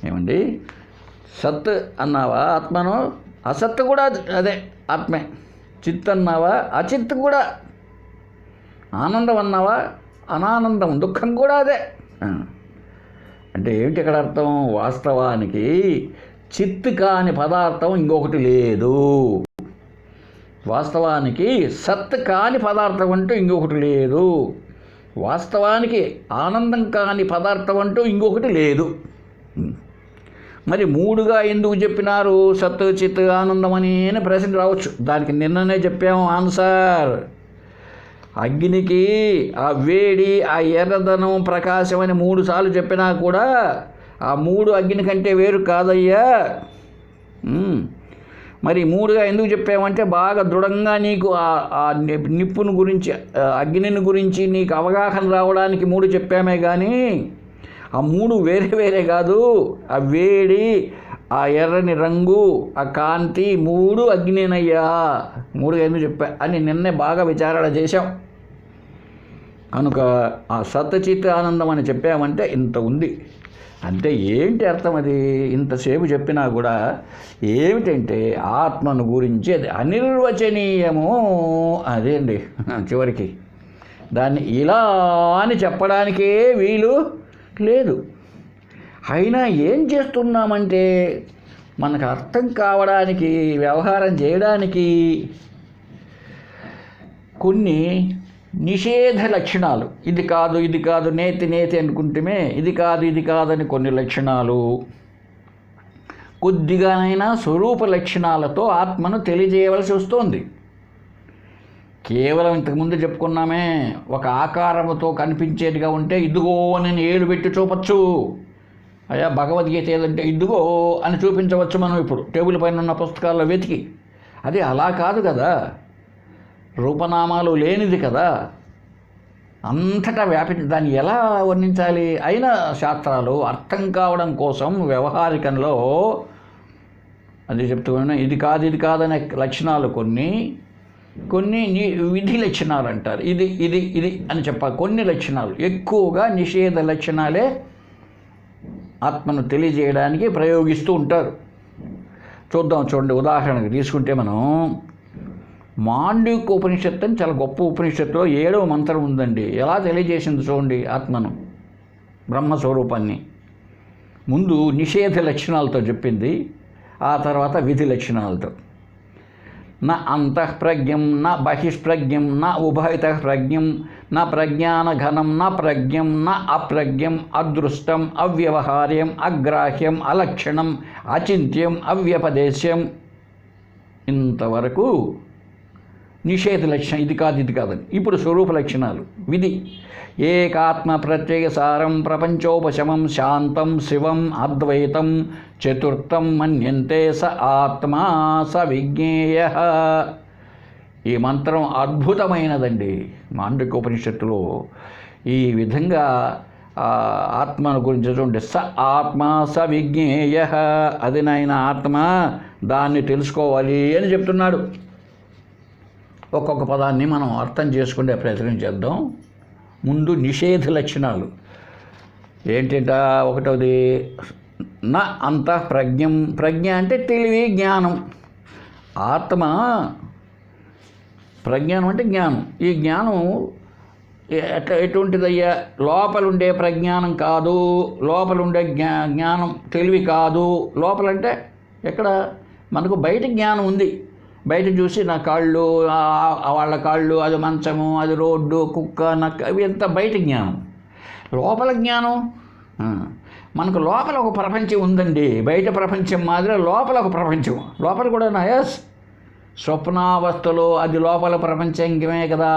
ఏమండి, సత్ అన్నావా ఆత్మను, అసత్ కూడా అదే ఆత్మే. చిత్ అన్నావా, అచిత్ కూడా. ఆనందం అన్నావా, అనానందం, దుఃఖం కూడా అదే. అంటే ఏమిటి ఇక్కడ అర్థం? వాస్తవానికి చిత్ కాని పదార్థం ఇంకొకటి లేదు. వాస్తవానికి సత్ కాని పదార్థం అంటూ ఇంకొకటి లేదు. వాస్తవానికి ఆనందం కాని పదార్థం అంటూ ఇంకొకటి లేదు. మరి మూడుగా ఎందుకు చెప్పినారు సత్, చిత్, ఆనందం అని ప్రశ్న రావచ్చు. దానికి నిన్ననే చెప్పాము ఆన్సర్. అగ్నికి ఆ వేడి, ఆ ఎర్రదనం, ప్రకాశం అని 3 సార్లు చెప్పినా కూడా ఆ 3 అగ్ని కంటే వేరు కాదయ్యా. మరి 3గా ఎందుకు చెప్పామంటే బాగా దృఢంగా నీకు ఆ నిప్పును గురించి, అగ్నిని గురించి నీకు అవగాహన రావడానికి 3 చెప్పామే కానీ ఆ 3 వేరే వేరే కాదు. ఆ వేడి, ఆ ఎర్రని రంగు, ఆ కాంతి 3 అగ్నినయ్యా. 3గా ఎందుకు చెప్పా అని నిన్నే బాగా విచారణ చేశాం. కనుక ఆ సత్చిత్ ఆనందం అని చెప్పామంటే ఇంత ఉంది. అంటే ఏంటి అర్థం? అది ఇంతసేపు చెప్పినా కూడా ఏమిటంటే ఆత్మను గురించి అది అనిర్వచనీయము. అదే అండి చివరికి. దాన్ని ఇలా అని చెప్పడానికే వీలు లేదు. అయినా ఏం చేస్తున్నామంటే మనకు అర్థం కావడానికి, వ్యవహారం చేయడానికి కొన్ని నిషేధ లక్షణాలు, ఇది కాదు ఇది కాదు, నేతి నేతి అనుకుంటమే, ఇది కాదు ఇది కాదని కొన్ని లక్షణాలు, కొద్దిగానైనా స్వరూప లక్షణాలతో ఆత్మను తెలియజేయవలసి వస్తుంది. కేవలం ఇంతకుముందు చెప్పుకున్నామే, ఒక ఆకారముతో కనిపించేదిగా ఉంటే ఇదిగో నేను ఏలు పెట్టి చూపచ్చు. అయ్యా భగవద్గీత ఏదంటే ఇదిగో అని చూపించవచ్చు మనం ఇప్పుడు టేబుల్ పైన ఉన్న పుస్తకాల్లో వెతికి. అది అలా కాదు కదా, రూపనామాలు లేనిది కదా, అంతటా వ్యాపించి దాన్ని ఎలా వర్ణించాలి? అయినా శాస్త్రాలు అర్థం కావడం కోసం వ్యవహారికంలో అది చెప్తున్నా, ఇది కాదు ఇది కాదనే లక్షణాలు కొన్ని విధి లక్షణాలు అంటారు. ఇది ఇది ఇది అని చెప్పాలి. కొన్ని లక్షణాలు, ఎక్కువగా నిషేధ లక్షణాలే ఆత్మను తెలియజేయడానికి ప్రయోగిస్తూ ఉంటారు. చూడండి, ఉదాహరణకు తీసుకుంటే మనం మాండూక్య ఉపనిషత్తు అని చాలా గొప్ప ఉపనిషత్తులో 7వ మంత్రం ఉందండి. ఎలా తెలియజేసింది చూడండి ఆత్మను, బ్రహ్మస్వరూపాన్ని. ముందు నిషేధ లక్షణాలతో చెప్పింది, ఆ తర్వాత విధి లక్షణాలతో. నా అంతఃప్రజ్ఞం, నా బహిష్ప్రజ్ఞం, నా ఉభయత ప్రజ్ఞం, నా ప్రజ్ఞానఘనం నా ప్రజ్ఞం నా అప్రజ్ఞం అదృష్టం అవ్యవహార్యం అగ్రాహ్యం అలక్షణం అచింత్యం అవ్యపదేశ్యం. ఇంతవరకు నిషేధ లక్షణం, ఇది కాదని. ఇప్పుడు స్వరూప లక్షణాలు. విధి ఏకాత్మ ప్రత్యయసారం ప్రపంచోపశమం శాంతం శివం అద్వైతం చతుర్థం మన్యంతే స ఆత్మా స విజ్ఞేయ. ఈ మంత్రం అద్భుతమైనదండి. మాండూక్యోపనిషత్తులో ఈ విధంగా ఆత్మను గురించి చూడండి. స ఆత్మ స విజ్ఞేయ, అది నాయన ఆత్మ, దాన్ని తెలుసుకోవాలి అని చెప్తున్నాడు. ఒక్కొక్క పదాన్ని మనం అర్థం చేసుకునే ప్రయత్నం చేద్దాం. ముందు నిషేధ లక్షణాలు ఏంటంట? ఒకటోది నా అంతః ప్రజ్ఞం. ప్రజ్ఞ అంటే తెలివి, జ్ఞానం. ఆత్మ ప్రజ్ఞానం అంటే జ్ఞానం. ఈ జ్ఞానం ఎటువంటిదయ్యా? లోపలుండే ప్రజ్ఞానం కాదు, లోపలుండే జ్ఞానం తెలివి కాదు. లోపలంటే ఎక్కడ? మనకు బయట జ్ఞానం ఉంది. బయట చూసి నా కాళ్ళు, వాళ్ళ కాళ్ళు, అది మంచము, అది రోడ్డు, కుక్క, నక్క, అవి ఎంత బయట జ్ఞానం. లోపల జ్ఞానం మనకు లోపల ఒక ప్రపంచం ఉందండి. బయట ప్రపంచం మాదిరి లోపల ఒక ప్రపంచం. లోపల కూడా నయస్ స్వప్నావస్థలో అది లోపల ప్రపంచమే కదా.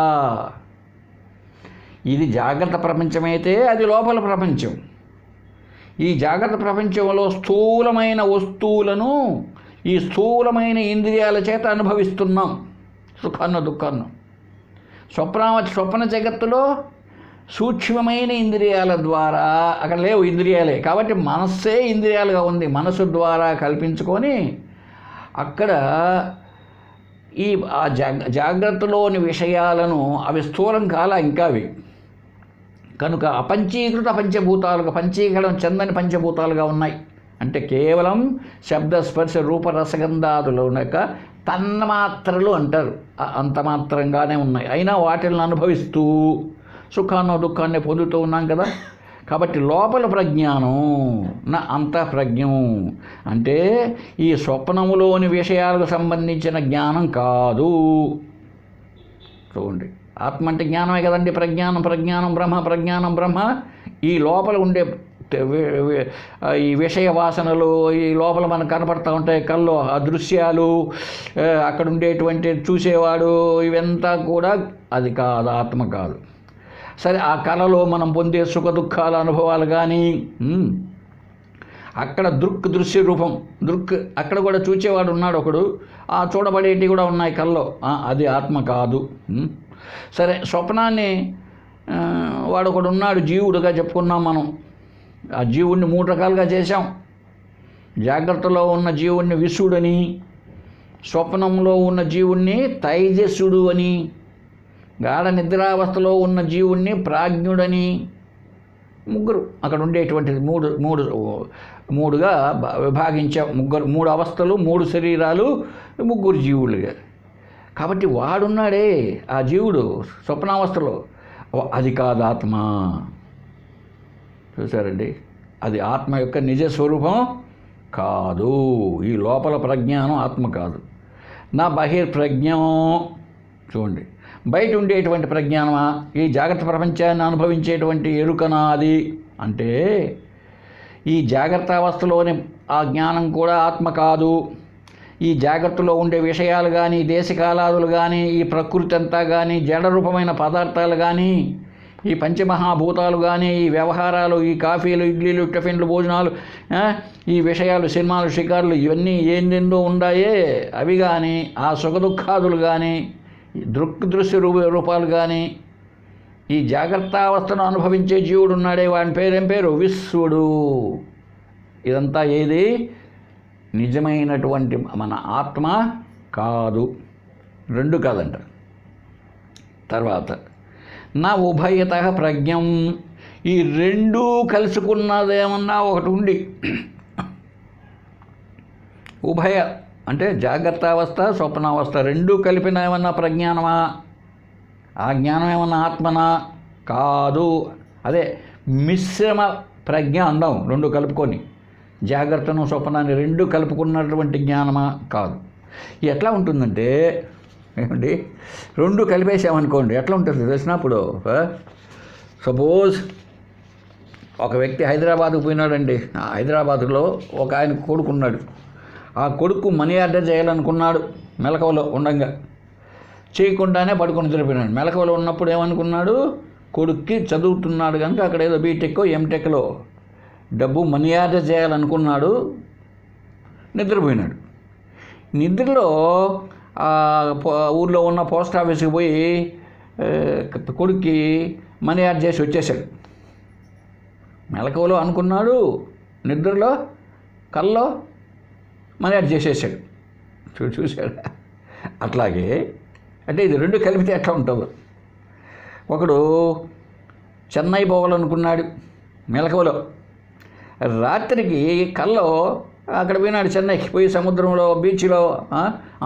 ఇది జాగ్రత్త ప్రపంచమైతే అది లోపల ప్రపంచం. ఈ జాగ్రత్త ప్రపంచంలో స్థూలమైన వస్తువులను ఈ స్థూలమైన ఇంద్రియాల చేత అనుభవిస్తున్నాం, సుఖాన్ని దుఃఖాన్ని. స్వప్న జగత్తులో సూక్ష్మమైన ఇంద్రియాల ద్వారా, అక్కడ లేవు ఇంద్రియాలే, కాబట్టి మనస్సే ఇంద్రియాలుగా ఉంది. మనసు ద్వారా కల్పించుకొని అక్కడ ఈ జాగ్రత్తలోని విషయాలను, అవి స్థూలం కాల ఇంకా అవి కనుక అపంచీకృత పంచభూతాలుగా, పంచీకరణం చెందని పంచభూతాలుగా ఉన్నాయి. అంటే కేవలం శబ్ద స్పర్శ రూప రసగంధాదులు యొక్క తన్మాత్రలు అంటారు. అంత మాత్రంగానే ఉన్నాయి. అయినా వాటిని అనుభవిస్తూ సుఖాన్ని దుఃఖాన్ని పొందుతూ ఉన్నాం కదా. కాబట్టి లోపల ప్రజ్ఞానం నా అంతఃప్రజ్ఞం అంటే ఈ స్వప్నములోని విషయాలకు సంబంధించిన జ్ఞానం కాదు. చూడండి, ఆత్మ అంటే జ్ఞానమే కదండి. ప్రజ్ఞానం బ్రహ్మ. ఈ లోపల ఉండే ఈ విషయ వాసనలు ఈ లోపల మనకు కనపడుతూ ఉంటాయి. కల్లో ఆ దృశ్యాలు, అక్కడ ఉండేటువంటి చూసేవాడు, ఇవంతా కూడా అది కాదు, ఆత్మ కాదు. సరే, ఆ కళలో మనం పొందే సుఖ దుఃఖాల అనుభవాలు కానీ, అక్కడ దృశ్య రూపం, అక్కడ కూడా చూచేవాడు ఉన్నాడు ఒకడు, ఆ చూడబడేటివి కూడా ఉన్నాయి కల్లో, అది ఆత్మ కాదు. సరే, స్వప్నాన్ని వాడు ఒకడు ఉన్నాడు, జీవుడుగా చెప్పుకున్నాం మనం. ఆ జీవుణ్ణి 3 రకాలుగా చేశాం. జాగ్రత్తలో ఉన్న జీవుణ్ణి విశుడని, స్వప్నంలో ఉన్న జీవుణ్ణి తైజస్సుడు అని, గాఢ నిద్రావస్థలో ఉన్న జీవుణ్ణి ప్రాజ్ఞుడని, 3 అక్కడ ఉండేటువంటిది మూడుగా విభాగించాం. 3 అవస్థలు, 3 శరీరాలు, 3 జీవులుగా. కాబట్టి వాడున్నాడే ఆ జీవుడు స్వప్నావస్థలో, అది కాదు ఆత్మ. చూసారండి, అది ఆత్మ యొక్క నిజ స్వరూపం కాదు. ఈ లోపల ప్రజ్ఞానం ఆత్మ కాదు. నా బహిర్ప్రజ్ఞం. చూడండి, బయట ఉండేటువంటి ప్రజ్ఞానమా? ఈ జాగ్రత్త ప్రపంచాన్ని అనుభవించేటువంటి ఎరుకనా అది? అంటే ఈ జాగ్రత్త అవస్థలోని ఆ జ్ఞానం కూడా ఆత్మ కాదు. ఈ జాగ్రత్తలో ఉండే విషయాలు కానీ, దేశకాలాదులు కానీ, ఈ ప్రకృతి అంతా కానీ, జడరూపమైన పదార్థాలు కానీ, ఈ పంచమహాభూతాలు కానీ, ఈ వ్యవహారాలు, ఈ కాఫీలు, ఇడ్లీలు, టిఫిన్లు, భోజనాలు, ఈ విషయాలు, సినిమాలు, షికారులు, ఇవన్నీ ఏందెందో ఉన్నాయే, అవి కానీ, ఆ సుఖదుఖాదులు కానీ, దృశ్య రూపాలు కానీ, ఈ జాగ్రత్తావస్థను అనుభవించే జీవుడు ఉన్నాడే, వాడి పేరేం పేరు? విశ్వడు. ఇదంతా ఏది? నిజమైనటువంటి మన ఆత్మ కాదు. 2 కాదంట. తర్వాత నా ఉభయత ప్రజ్ఞం. ఈ 2 కలుసుకున్నదేమన్నా ఒకటి ఉండి, ఉభయ అంటే జాగ్రత్త అవస్థ, స్వప్నావస్థ 2 కలిపిన ఏమన్నా ప్రజ్ఞానమా? ఆ జ్ఞానం ఏమన్నా ఆత్మనా? కాదు. అదే మిశ్రమ ప్రజ్ఞ అందాం. 2 కలుపుకొని, జాగ్రత్తను స్వప్నాన్ని 2 కలుపుకున్నటువంటి జ్ఞానమా? కాదు. ఎట్లా ఉంటుందంటే, ఏమండి, రెండు కలిపేసామనుకోండి ఎట్లా ఉంటుంది తెలిసినప్పుడు. సపోజ్ ఒక వ్యక్తి హైదరాబాద్కు పోయినాడండి. హైదరాబాదులో ఒక ఆయన కొడుకున్నాడు. ఆ కొడుకు మనీ ఆర్డర్ చేయాలనుకున్నాడు మెలకువలో ఉండంగా, చేయకుండానే పడుకొని నిద్రపోయినాడు. మెలకువలో ఉన్నప్పుడు ఏమనుకున్నాడు, కొడుక్కి చదువుతున్నాడు కనుక అక్కడ ఏదో బీటెక్కో ఎంటెక్లో డబ్బు మనీ ఆర్డర్ చేయాలనుకున్నాడు, నిద్రపోయినాడు. నిద్రలో ఊర్లో ఉన్న పోస్ట్ ఆఫీస్కి పోయి కొడుక్కి మనీ ఆర్డర్ చేసి వచ్చేసాడు. మెలకువలో అనుకున్నాడు, నిద్రలో కల్లో మనీ ఆర్డర్ చేసేసాడు. చూశాడు. అట్లాగే అంటే ఇది రెండు కలిపితే ఎట్లా ఉంటుందో. ఒకడు చెన్నై పోవాలనుకున్నాడు మెలకువలో, రాత్రికి కల్లో అక్కడ పోయినాడు, చెన్నైకి పోయి సముద్రంలో బీచ్లో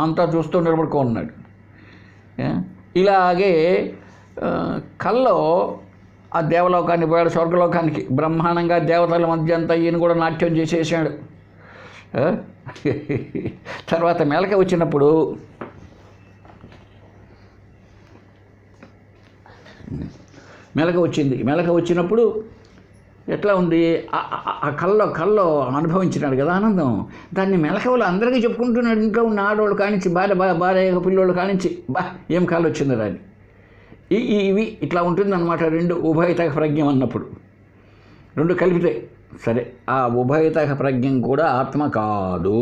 అంతా చూస్తూ నిలబడుకో ఉన్నాడు. ఇలాగే కల్లో ఆ దేవలోకానికి పోయాడు, స్వర్గలోకానికి, బ్రహ్మాండంగా దేవతల మధ్య అంతా ఈయన కూడా నాట్యం చేసేసాడు. తర్వాత మెలక వచ్చినప్పుడు మెలక వచ్చినప్పుడు ఎట్లా ఉంది, ఆ కల్లో అనుభవించినాడు కదా ఆనందం. దాన్ని మెలకువలో అందరికీ చెప్పుకుంటున్నాడు. ఇంట్లో ఉన్న ఆడవాళ్ళు కానించి, భార్య పిల్లోళ్ళు కానించి, ఏం కాలు వచ్చింది రాని. ఇవి ఇట్లా ఉంటుందన్నమాట. రెండు ఉభయత ప్రజ్ఞం అన్నప్పుడు రెండు కలిపితే సరే. ఆ ఉభయత ప్రజ్ఞం కూడా ఆత్మ కాదు.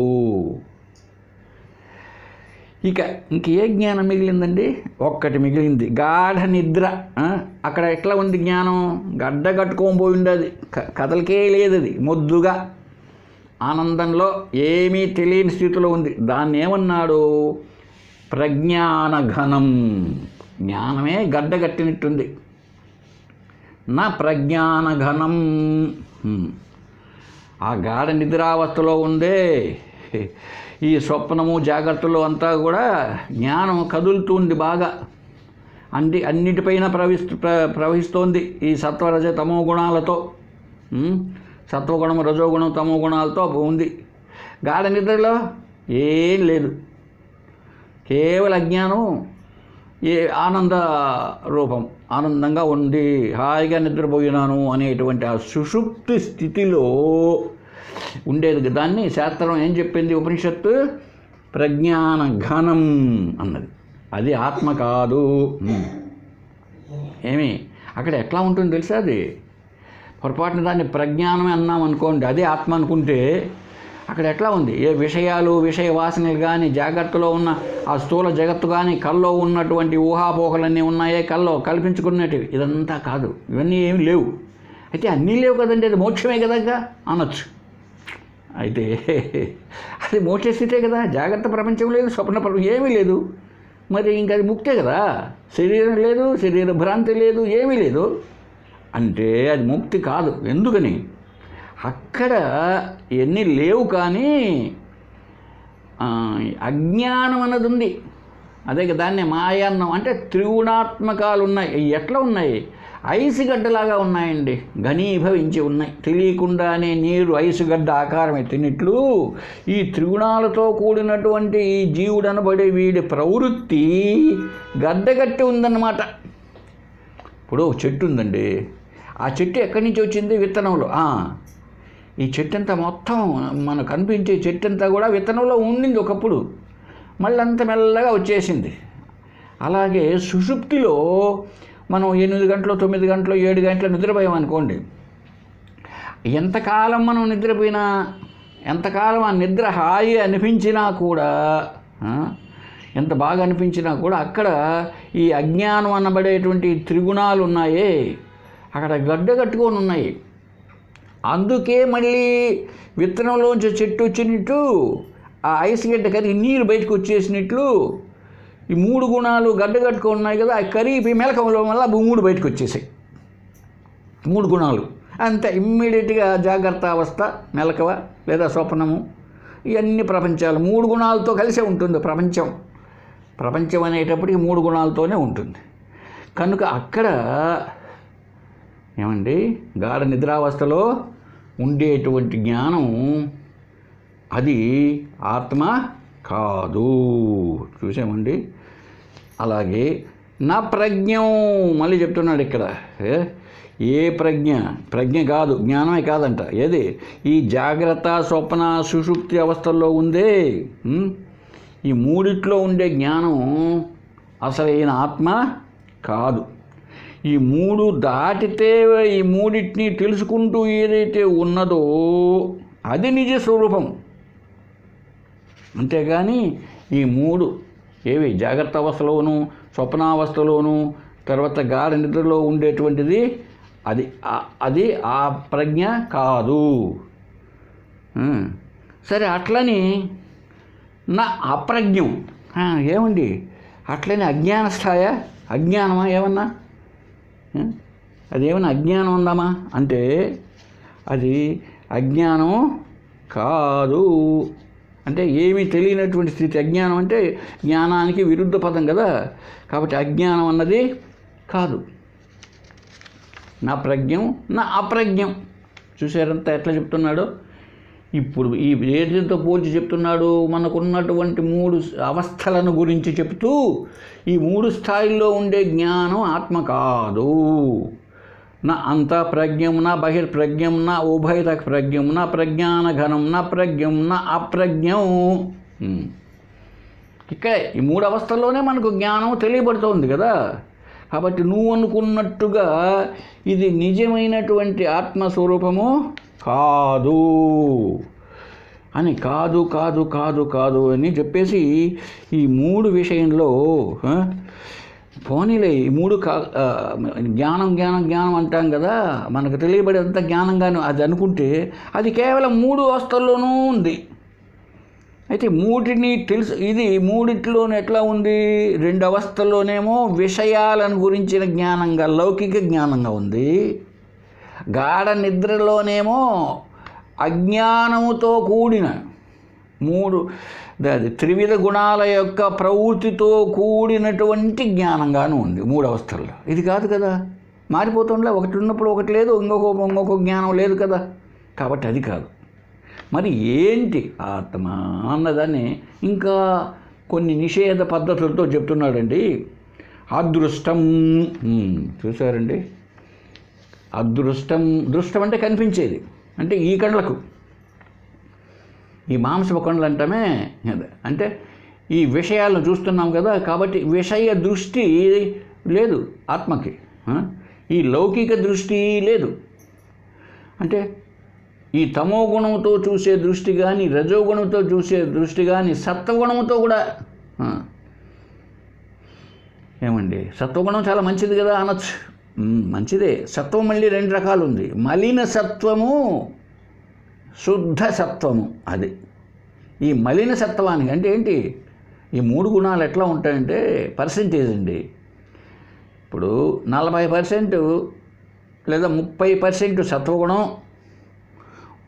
ఇంకే జ్ఞానం మిగిలిందండి? ఒక్కటి మిగిలింది, గాఢ నిద్ర. అక్కడ ఎట్లా ఉంది జ్ఞానం? గడ్డ కట్టుకోబోయి ఉండేది, కదలకే లేదు, అది మొద్దుగా ఆనందంలో ఏమీ తెలియని స్థితిలో ఉంది. దాన్ని ఏమన్నాడు? ప్రజ్ఞాన ఘనం. జ్ఞానమే గడ్డ కట్టినట్టుంది. నా ప్రజ్ఞాన ఘనం. ఆ గాఢ నిద్రావస్థలో ఉందే ఈ స్వప్నము జాగ్రత్తలు అంతా కూడా జ్ఞానం కదులుతుంది బాగా. అన్నిటిపైన ప్రవహిస్తోంది ఈ సత్వరజ తమో గుణాలతో. సత్వగుణం, రజోగుణం, తమో గుణాలతో ఉంది. గాఢ నిద్రలో ఏం లేదు, కేవల అజ్ఞానం, ఏ ఆనంద రూపం, ఆనందంగా ఉండి హాయిగా నిద్రపోయినాను అనేటువంటి ఆ సుషుప్తి స్థితిలో ఉండేది. దాన్ని శాస్త్రం ఏం చెప్పింది? ఉపనిషత్తు ప్రజ్ఞాన ఘనం అన్నది. అది ఆత్మ కాదు. ఏమి అక్కడ ఎట్లా ఉంటుంది తెలుసా? అది పొరపాటున దాన్ని ప్రజ్ఞానమే అన్నాం అనుకోండి, అదే ఆత్మ అనుకుంటే అక్కడ ఎట్లా ఉంది? ఏ విషయాలు, విషయ వాసనలు కానీ, జాగ్రత్తలో ఉన్న ఆ స్థూల జగత్తు కానీ, కల్లో ఉన్నటువంటి ఊహాపోహలన్నీ ఉన్నాయే, కల్లో కల్పించుకున్నటివి, ఇదంతా కాదు. ఇవన్నీ ఏమి లేవు. అయితే అన్నీ లేవు కదండి, అది మోక్షమే కదగా అనొచ్చు. అయితే అది మోక్ష స్థితే కదా. జాగ్రత్త ప్రపంచం లేదు, స్వప్న ప్రపంచం ఏమీ లేదు. మరి ఇంకా అది ముక్తే కదా. శరీరం లేదు, శరీర భ్రాంతి లేదు, ఏమీ లేదు అంటే అది ముక్తి కాదు. ఎందుకని? అక్కడ ఎన్ని లేవు కానీ అజ్ఞానం అన్నది ఉంది. అదే దాన్ని మాయ అన్నం. అంటే త్రిగుణాత్మకాలు ఉన్నాయి. ఎట్లా ఉన్నాయి? ఐసుగడ్డలాగా ఉన్నాయండి, ఘనీభవించి ఉన్నాయి. తెలియకుండానే నీరు ఐసుగడ్డ ఆకారం ఎత్తినట్లు ఈ త్రిగుణాలతో కూడినటువంటి ఈ జీవుడు అనబడే వీడి ప్రవృత్తి గడ్డగట్టి ఉందన్నమాట. ఇప్పుడు చెట్టు ఉందండి, ఆ చెట్టు ఎక్కడి నుంచి వచ్చింది? విత్తనంలో. ఈ చెట్టు అంతా మొత్తం మనకు కనిపించే చెట్టు అంతా కూడా విత్తనంలో ఉండింది ఒకప్పుడు, మళ్ళీ అంత మెల్లగా వచ్చేసింది. అలాగే సుషుప్తిలో మనం 8 గంటలు, 9 గంటలు, 7 గంటలు నిద్రపోయామనుకోండి, ఎంతకాలం మనం నిద్రపోయినా, ఎంతకాలం ఆ నిద్ర హాయి అనిపించినా కూడా, ఎంత బాగా అనిపించినా కూడా అక్కడ ఈ అజ్ఞానం అనబడేటువంటి త్రిగుణాలు ఉన్నాయే, అక్కడ గడ్డ కట్టుకొని ఉన్నాయి. అందుకే మళ్ళీ విత్తనంలోంచి చెట్టు వచ్చినట్టు ఆ ఐస్ గడ్డ కరిగి నీరు బయటకు వచ్చేసినట్లు ఈ 3 గుణాలు గడ్డ కట్టుకొని ఉన్నాయి కదా, అవి కరిగి మెలకంలో వల్ల 3 బయటకు వచ్చేసాయి. 3 గుణాలు అంతే ఇమ్మీడియట్గా జాగ్రత్త అవస్థ, మెలకువ లేదా స్వప్నము, ఇవన్నీ ప్రపంచాలు 3 గుణాలతో కలిసే ఉంటుంది ప్రపంచం. ప్రపంచం అనేటప్పటికి 3 గుణాలతోనే ఉంటుంది. కనుక అక్కడ ఏమండి, గాఢ నిద్రావస్థలో ఉండేటువంటి జ్ఞానం అది ఆత్మ కాదు. చూసామండి. అలాగే నా ప్రజ్ఞం మళ్ళీ చెప్తున్నాడు ఇక్కడ. ఏ ప్రజ్ఞ కాదు, జ్ఞానమే కాదంట. ఏది? ఈ జాగ్రత్త, స్వప్న, సుషుప్తి అవస్థల్లో ఉందే, ఈ మూడిట్లో ఉండే జ్ఞానం అసలైన ఆత్మ కాదు. ఈ మూడు దాటితే ఈ మూడింటిని తెలుసుకుంటూ ఏదైతే ఉన్నదో అది నిజ స్వరూపం. అంతేగాని ఈ మూడు ఏవి జాగ్రత్త అవస్థలోను, స్వప్నావస్థలోను, తర్వాత గాఢ నిద్రలో ఉండేటువంటిది అది ఆ ప్రజ్ఞ కాదు. సరే, అట్లని నా అప్రజ్ఞం ఏమండి? అట్లని అజ్ఞాన స్థాయా? అజ్ఞానమా ఏమన్నా? అదేమన్నా అజ్ఞానం ఉందామా అంటే అది అజ్ఞానం కాదు. అంటే ఏమీ తెలియనటువంటి స్థితి. అజ్ఞానం అంటే జ్ఞానానికి విరుద్ధ పదం కదా, కాబట్టి అజ్ఞానం అన్నది కాదు. నా ప్రజ్ఞం, నా అప్రజ్ఞం. చూసారంతా ఎట్లా చెప్తున్నాడో. ఇప్పుడు ఈ ఏటితో పోల్చి చెప్తున్నాడు? మనకున్నటువంటి మూడు అవస్థలను గురించి చెప్తూ ఈ మూడు స్థాయిల్లో ఉండే జ్ఞానం ఆత్మ కాదు. నా అంతఃప్రజ్ఞం, నా బహిర్ప్రజ్ఞం, నా ఉభయత ప్రజ్ఞం, నా ప్రజ్ఞాన ఘనం, నా ప్రజ్ఞం, నా అప్రజ్ఞం. ఇక్కడ ఈ మూడు అవస్థల్లోనే మనకు జ్ఞానం తెలియబడుతోంది కదా. కాబట్టి నువ్వు అనుకున్నట్టుగా ఇది నిజమైనటువంటి ఆత్మస్వరూపము కాదు అని కాదు అని చెప్పేసి ఈ మూడు విషయంలో పోనీలే, ఈ మూడు జ్ఞానం అంటాం కదా, మనకు తెలియబడేంత జ్ఞానంగాను అది అనుకుంటే అది కేవలం మూడు అవస్థల్లోనూ ఉంది. అయితే మూటిని తెలుసు. ఇది మూడిట్లోనే ఎట్లా ఉంది? రెండు అవస్థల్లోనేమో విషయాలను గురించిన జ్ఞానంగా, లౌకిక జ్ఞానంగా ఉంది. గాఢ నిద్రలోనేమో అజ్ఞానముతో కూడిన త్రివిధ గుణాల యొక్క ప్రవృత్తితో కూడినటువంటి జ్ఞానంగాను ఉంది మూడు అవస్థల్లో. ఇది కాదు కదా, మారిపోతుండలే. ఒకటి ఉన్నప్పుడు ఒకటి లేదు, ఇంకొక జ్ఞానం లేదు కదా. కాబట్టి అది కాదు. మరి ఏంటి ఆత్మ అన్నదాన్ని ఇంకా కొన్ని నిషేధ పద్ధతులతో చెప్తున్నాడండి. అదృష్టం. చూసారండి, దృష్టం అంటే కనిపించేది. అంటే ఈ కళ్ళకు, ఈ మాంసపు కళ్ళు అంటామే, అంటే ఈ విషయాలను చూస్తున్నాం కదా. కాబట్టి విషయ దృష్టి లేదు ఆత్మకి. ఈ లౌకిక దృష్టి లేదు. అంటే ఈ తమో గుణంతో చూసే దృష్టి కానీ, రజోగుణంతో చూసే దృష్టి కానీ, సత్వగుణంతో కూడా. ఏమండి, సత్వగుణం చాలా మంచిది కదా అనొచ్చు. మంచిదే. సత్వం మళ్ళీ రెండు రకాలు ఉంది. మలిన సత్వము, శుద్ధ సత్వము. అది ఈ మలిన సత్వానికి అంటే ఏంటి? ఈ మూడు గుణాలు ఎట్లా ఉంటాయంటే పర్సెంటేజ్ అండి. ఇప్పుడు 40% లేదా 30% సత్వగుణం,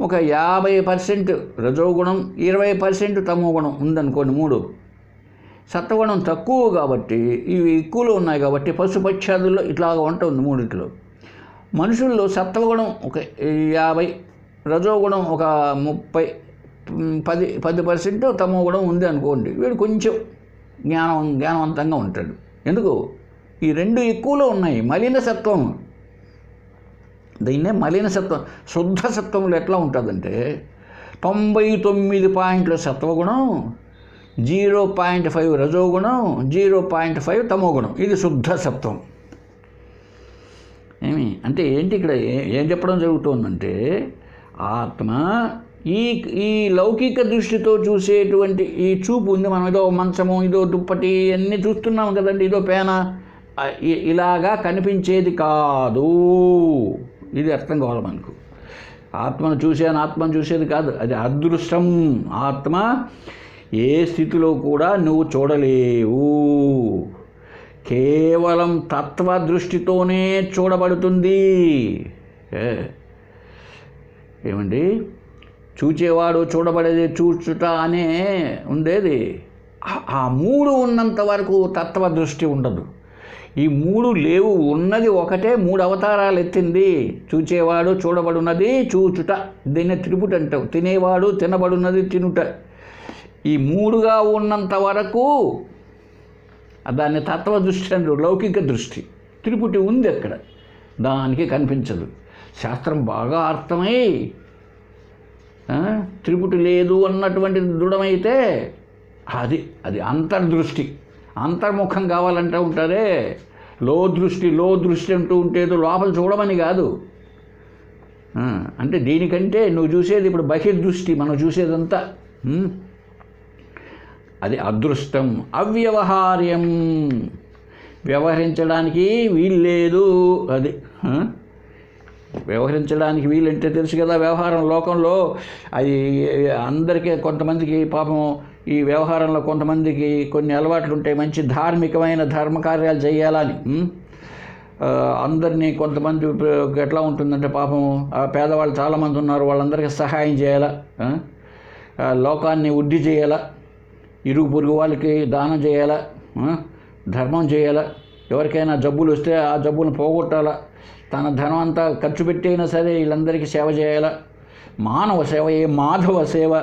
ఒక 50% రజోగుణం, 20% తమోగుణం ఉందనుకోండి. మూడు. సత్వగుణం తక్కువ కాబట్టి, ఇవి ఎక్కువలో ఉన్నాయి కాబట్టి పశుపక్షాదుల్లో ఇట్లాగా ఉంటుంది మూడిట్లో. మనుషుల్లో సత్వగుణం ఒక 50, రజోగుణం ఒక 30, 10% తమోగుణం ఉంది అనుకోండి. వీడు కొంచెం జ్ఞానవంతంగా ఉంటాడు. ఎందుకు? ఈ రెండు ఎక్కువలో ఉన్నాయి. మలిన సత్వం, దీన్నే మలిన సత్వం. శుద్ధ సత్వంలో ఎట్లా ఉంటుందంటే 99 పాయింట్ల సత్వగుణం, 0.5 రజోగుణం, 0.5 తమోగుణం. ఇది శుద్ధ సత్వం. అంటే ఏంటి ఇక్కడ ఏం చెప్పడం జరుగుతుందంటే ఆత్మ ఈ లౌకిక దృష్టితో చూసేటువంటి ఈ చూపు ఉంది. మనం ఏదో మంచము, ఇదో దుప్పటి అన్నీ చూస్తున్నాం కదండి, ఇదో పేన, ఇలాగా కనిపించేది కాదు. ఇది అర్థం కావాలి మనకు. ఆత్మను చూసేది కాదు, అది అదృష్టం. ఆత్మ ఏ స్థితిలో కూడా నువ్వు చూడలేవు. కేవలం తత్వ దృష్టితోనే చూడబడుతుంది. ఏమండి, చూచేవాడు చూడబడేది చూచుట అనే ఉండేది. ఆ మూడు ఉన్నంత వరకు తత్వ దృష్టి ఉండదు. ఈ మూడు లేవు. ఉన్నది ఒకటే, మూడు అవతారాలు ఎత్తింది. చూచేవాడు, చూడబడున్నది, చూచుట. దీన్ని త్రిపుట అంటావు. తినేవాడు, తినబడున్నది, తినుట. ఈ మూడుగా ఉన్నంత వరకు దాన్ని తత్వ దృష్టి అంటారు, లౌకిక దృష్టి. త్రిపుటి ఉంది అక్కడ, దానికి కనిపించదు. శాస్త్రం బాగా అర్థమై త్రిపుటి లేదు అన్నటువంటి దృఢమైతే అది అంతర్దృష్టి. అంతర్ముఖం కావాలంటూ ఉంటారే, లో దృష్టి అంటూ ఉంటేదో లోపల చూడమని కాదు. అంటే దీనికంటే నువ్వు చూసేది ఇప్పుడు బహిర్దృష్టి, మనం చూసేదంతా అది అదృష్టం, అవ్యవహార్యం, వ్యవహరించడానికి వీల్లేదు. అది వ్యవహరించడానికి వీలంటే తెలుసు కదా, వ్యవహారం లోకంలో అది అందరికీ, కొంతమందికి పాపం ఈ వ్యవహారంలో కొంతమందికి కొన్ని అలవాట్లు ఉంటాయి, మంచి ధార్మికమైన ధర్మకార్యాలు చేయాలని. అందరినీ కొంతమంది ఎట్లా ఉంటుందంటే పాపం పేదవాళ్ళు చాలామంది ఉన్నారు, వాళ్ళందరికీ సహాయం చేయాలా, లోకాన్ని వృద్ధి చేయాలా, ఇరుగు పొరుగు వాళ్ళకి దానం చేయాలా, ధర్మం చేయాలా, ఎవరికైనా జబ్బులు వస్తే ఆ జబ్బులను పోగొట్టాలా, తన ధనం అంతా ఖర్చు పెట్టైనా సరే వీళ్ళందరికీ సేవ చేయాలా. మానవ సేవ, మాధవ సేవ,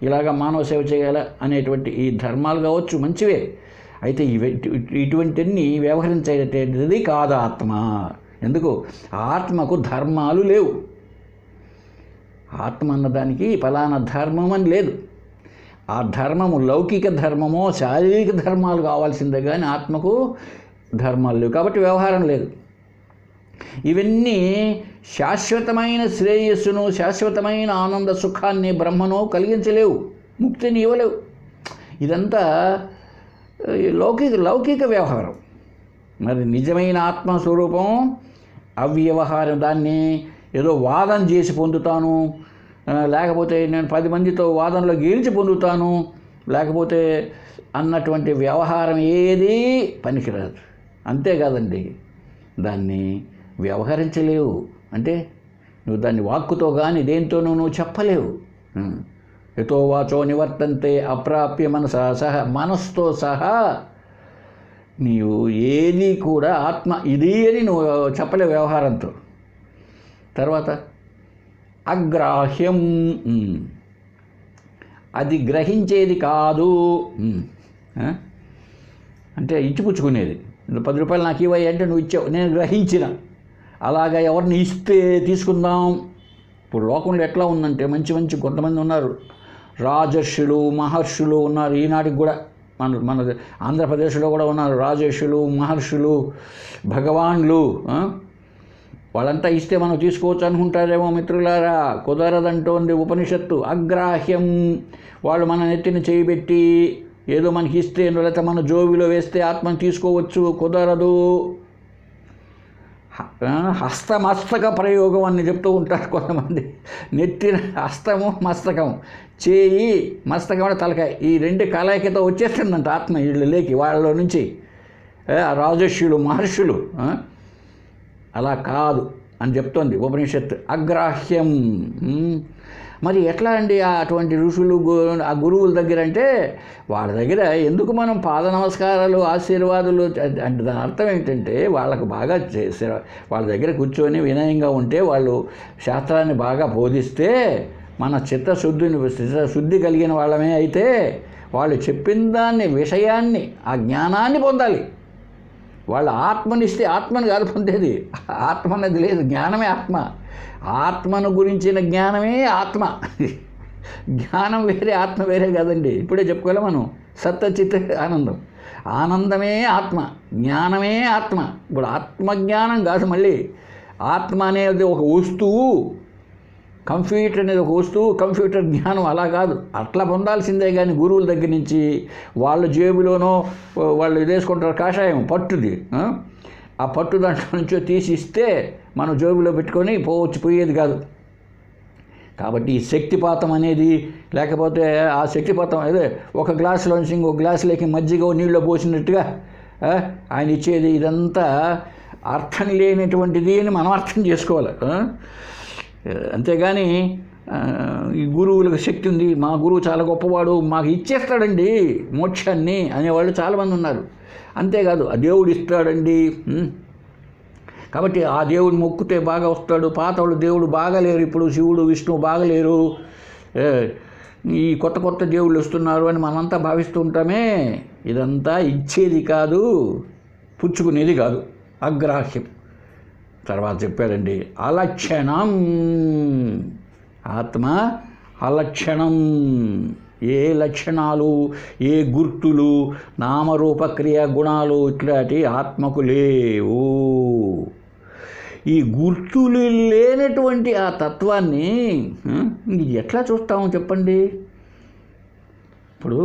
ఇలాగా మానవ సేవ చేయాలా అనేటువంటి ఈ ధర్మాలు కావచ్చు మంచివే. అయితే ఇటువంటివన్నీ వ్యవహరించేటది కాదు ఆత్మ. ఎందుకు? ఆత్మకు ధర్మాలు లేవు. ఆత్మ అన్నదానికి ఫలానా ధర్మం అని లేదు. ఆ ధర్మము లౌకిక ధర్మమో శారీరక ధర్మాలు కావాల్సిందే, కానీ ఆత్మకు ధర్మాలు లేవు, కాబట్టి వ్యవహారం లేదు. ఇవన్నీ శాశ్వతమైన శ్రేయస్సును, శాశ్వతమైన ఆనంద సుఖాన్ని, బ్రహ్మను కలిగించలేవు, ముక్తిని ఇవ్వలేవు. ఇదంతా లౌకిక వ్యవహారం. మరి నిజమైన ఆత్మస్వరూపం అవ్యవహారం. దాన్ని ఏదో వాదన చేసి పొందుతాను, లేకపోతే నేను 10 మందితో వాదనలో గెలిచి పొందుతాను, లేకపోతే అన్నటువంటి వ్యవహారం ఏది పనికిరాదు. అంతేకాదండి, దాన్ని వ్యవహరించలేవు. అంటే నువ్వు దాన్ని వాక్కుతో కానీ దేంతోనూ నువ్వు చెప్పలేవు. యతో వాచో నివర్తంతే అప్రాప్య మనస్తో సహా నీవు ఏది కూడా ఆత్మ ఇది అని నువ్వు చెప్పలేవు వ్యవహారంతో. తర్వాత అగ్రాహ్యం, అది గ్రహించేది కాదు. అంటే ఇచ్చిపుచ్చుకునేది. 10 రూపాయలు నాకు ఇవ్వాలి అంటే నువ్వు ఇచ్చావు, నేను గ్రహించిన. అలాగా ఎవరిని ఇస్తే తీసుకుందాం. ఇప్పుడు లోకంలో ఎట్లా ఉందంటే మంచి కొంతమంది ఉన్నారు, రాజర్షులు, మహర్షులు ఉన్నారు. ఈనాటికి కూడా మన ఆంధ్రప్రదేశ్లో కూడా ఉన్నారు రాజర్షులు, మహర్షులు, భగవాన్లు. వాళ్ళంతా ఇస్తే మనం తీసుకోవచ్చు అనుకుంటారేమో మిత్రులారా, కుదరదంటోంది ఉపనిషత్తు. అగ్రాహ్యం, వాళ్ళు మన నెత్తిన చేయబెట్టి ఏదో మనకి ఇస్తే, లేకపోతే మన జోబిలో వేస్తే ఆత్మను తీసుకోవచ్చు, కుదరదు. హస్తమస్తక ప్రయోగం అని చెప్తూ ఉంటారు కొంతమంది. నెత్తిన హస్తము, మస్తకం, చేయి, మస్తకం అంటే తలకాయ, ఈ 2 కలయికతో వచ్చేస్తుందంట ఆత్మ వీళ్ళలోకి, వాళ్ళలో నుంచి. రాజర్షులు, మహర్షులు అలా కాదు అని చెప్తోంది ఉపనిషత్తు. అగ్రాహ్యం. మరి ఎట్లా అండి అటువంటి ఋషులు, ఆ గురువుల దగ్గర అంటే వాళ్ళ దగ్గర ఎందుకు మనం పాద నమస్కారాలు, ఆశీర్వాదాలు అంటే దాని అర్థం ఏంటంటే వాళ్ళకు బాగా వాళ్ళ దగ్గర కూర్చొని వినయంగా ఉంటే, వాళ్ళు శాస్త్రాన్ని బాగా బోధిస్తే మన చిత్తశుద్ధి కలిగిన వాళ్ళమే అయితే వాళ్ళు చెప్పిన దాన్ని, విషయాన్ని, ఆ జ్ఞానాన్ని పొందాలి. వాళ్ళు ఆత్మనిస్తే ఆత్మను కాదు పొందేది, ఆత్మ అనేది లేదు, జ్ఞానమే ఆత్మ. ఆత్మను గురించిన జ్ఞానమే ఆత్మ. జ్ఞానం వేరే, ఆత్మ వేరే కాదండి. ఇప్పుడే చెప్పుకోలే మనం, సత్యచిత్ ఆనందం. ఆనందమే ఆత్మ, జ్ఞానమే ఆత్మ. ఇప్పుడు ఆత్మజ్ఞానం కాదు, మళ్ళీ ఆత్మ అనేది ఒక వస్తువు, కంప్యూటర్ అనేది ఒక వస్తువు, కంప్యూటర్ జ్ఞానం అలా కాదు. అట్లా పొందాల్సిందే కానీ గురువుల దగ్గర నుంచి వాళ్ళ జేబులోనో వాళ్ళు వేసుకుంటారు కాషాయం, పట్టుది. ఆ పట్టు దాంట్లో నుంచో తీసి ఇస్తే మనం జేబులో పెట్టుకొని పోయేది కాదు. కాబట్టి ఈ శక్తిపాతం అనేది, లేకపోతే ఆ శక్తిపాతం అదే ఒక గ్లాసులోంచి ఇంకో గ్లాసులోకి మజ్జిగ నీళ్ళు పోసినట్టుగా ఆయన ఇచ్చేది, ఇదంతా అర్థం లేనటువంటిది అని మనం అర్థం చేసుకోవాలి. అంతేగాని ఈ గురువులకు శక్తి ఉంది, మా గురువు చాలా గొప్పవాడు, మాకు ఇచ్చేస్తాడండి మోక్షాన్ని అనేవాళ్ళు చాలామంది ఉన్నారు. అంతేకాదు, ఆ దేవుడు ఇస్తాడండి, కాబట్టి ఆ దేవుడు మొక్కితే బాగా వస్తాడు. పాతవాళ్ళు దేవుడు బాగాలేరు, ఇప్పుడు శివుడు, విష్ణువు బాగలేరు, ఈ కొత్త దేవుళ్ళు వస్తున్నారు అని మనంతా భావిస్తూ ఉంటామే. ఇదంతా ఇచ్చేది కాదు, పుచ్చుకునేది కాదు, అగ్రాహ్యం. తర్వాత చెప్పాడండి, అలక్షణం. ఆత్మ అలక్షణం. ఏ లక్షణాలు, ఏ గుర్తులు, నామరూప క్రియా గుణాలు ఇట్లాంటి ఆత్మకు లేవు. ఈ గుర్తులు లేనటువంటి ఆ తత్వాన్ని ఎట్లా చూస్తామో చెప్పండి. ఇప్పుడు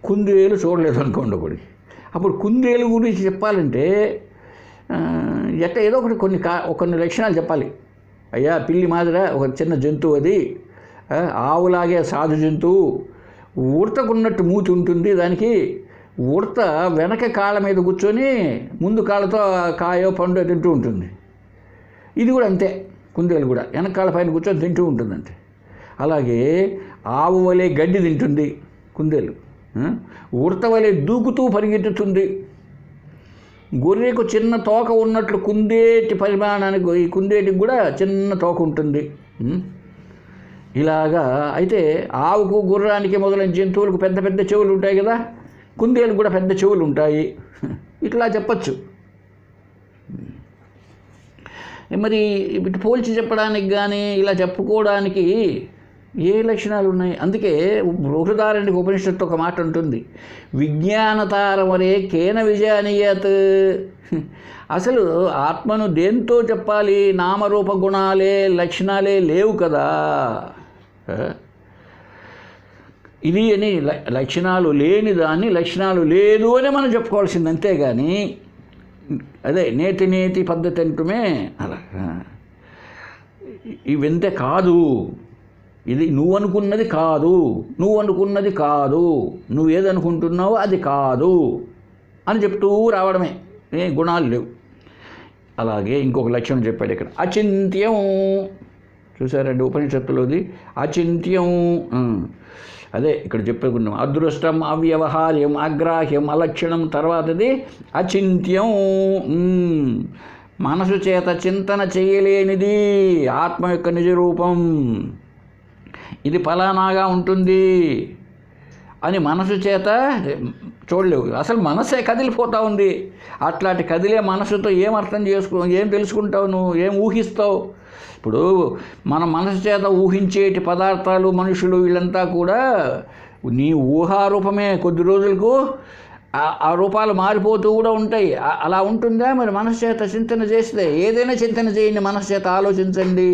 కుందేలు చూడలేదు అనుకోండి ఒకటి, అప్పుడు కుందేలు గురించి చెప్పాలంటే ఏదో ఒకటి కొన్ని లక్షణాలు చెప్పాలి. అయ్యా పిల్లి మాదిర ఒక చిన్న జంతువు, అది ఆవులాగే సాధు జంతువు, ఉడతకున్నట్టు మూతి ఉంటుంది దానికి. ఉడత వెనక కాళ్ళ మీద కూర్చొని ముందు కాళ్ళతో కాయో పండు తింటూ ఉంటుంది. ఇది కూడా అంతే, కుందేలు కూడా వెనక కాళ్ళ పైన కూర్చొని తింటూ ఉంటుందంటే. అలాగే ఆవు వలె గడ్డి తింటుంది కుందేలు, ఉడత వలె దూకుతూ పరిగెత్తుతుంది. గొర్రెకు చిన్న తోక ఉన్నట్లు కుందేటి పరిమాణానికి ఈ కుందేటికి కూడా చిన్న తోక ఉంటుంది. ఇలాగా అయితే ఆవుకు, గుర్రానికి మొదలైన జంతువులకు పెద్ద పెద్ద చెవులు ఉంటాయి కదా, కుందేలు కూడా పెద్ద చెవులు ఉంటాయి. ఇట్లా చెప్పచ్చు. మరి ఇటు పోల్చి చెప్పడానికి కానీ ఇలా చెప్పుకోవడానికి ఏ లక్షణాలు ఉన్నాయి? అందుకే బృహదారణ్యక ఉపనిషత్తు ఒక మాట ఉంటుంది, విజ్ఞానతారమరే కేన విజానీయత్. అసలు ఆత్మను దేంతో చెప్పాలి? నామరూప గుణాలే లక్షణాలే లేవు కదా. ఇది అని లక్షణాలు లేని దాన్ని లక్షణాలు లేదు అని మనం చెప్పుకోవాల్సింది, అంతేగాని అదే నేతి నేతి పద్ధతి అంటుమే అలా ఇవంతే కాదు. ఇది నువ్వు అనుకున్నది కాదు, నువ్వు అనుకున్నది కాదు, నువ్వు ఏదనుకుంటున్నావో అది కాదు అని చెప్తూ రావడమే, ఏ గుణాలు లేవు. అలాగే ఇంకొక లక్షణం చెప్పాడు ఇక్కడ, అచింత్యం. చూసారండి ఉపనిషత్తులోది అచింత్యం. అదే ఇక్కడ చెప్పుకున్నాం, అదృష్టం, అవ్యవహార్యం, అగ్రాహ్యం, అలక్షణం. తర్వాతది అచింత్యం, మనసు చేత చింతన చేయలేనిది ఆత్మ యొక్క నిజరూపం. ఇది ఫలానాగా ఉంటుంది అని మనసు చేత చూడలేవు. అసలు మనసే కదిలిపోతూ ఉంది. అట్లాంటి కదిలే మనసుతో ఏం అర్థం ఏం తెలుసుకుంటావు నువ్వు, ఏం ఊహిస్తావు? ఇప్పుడు మన మనసు చేత ఊహించేటి పదార్థాలు, మనుషులు, వీళ్ళంతా కూడా నీ ఊహారూపమే. కొద్ది రోజులకు ఆ రూపాలు మారిపోతూ కూడా ఉంటాయి. అలా ఉంటుందా? మరి మనసు చేత చింతన చేస్తే, ఏదైనా చింతన చేయండి, మనసు చేత ఆలోచించండి,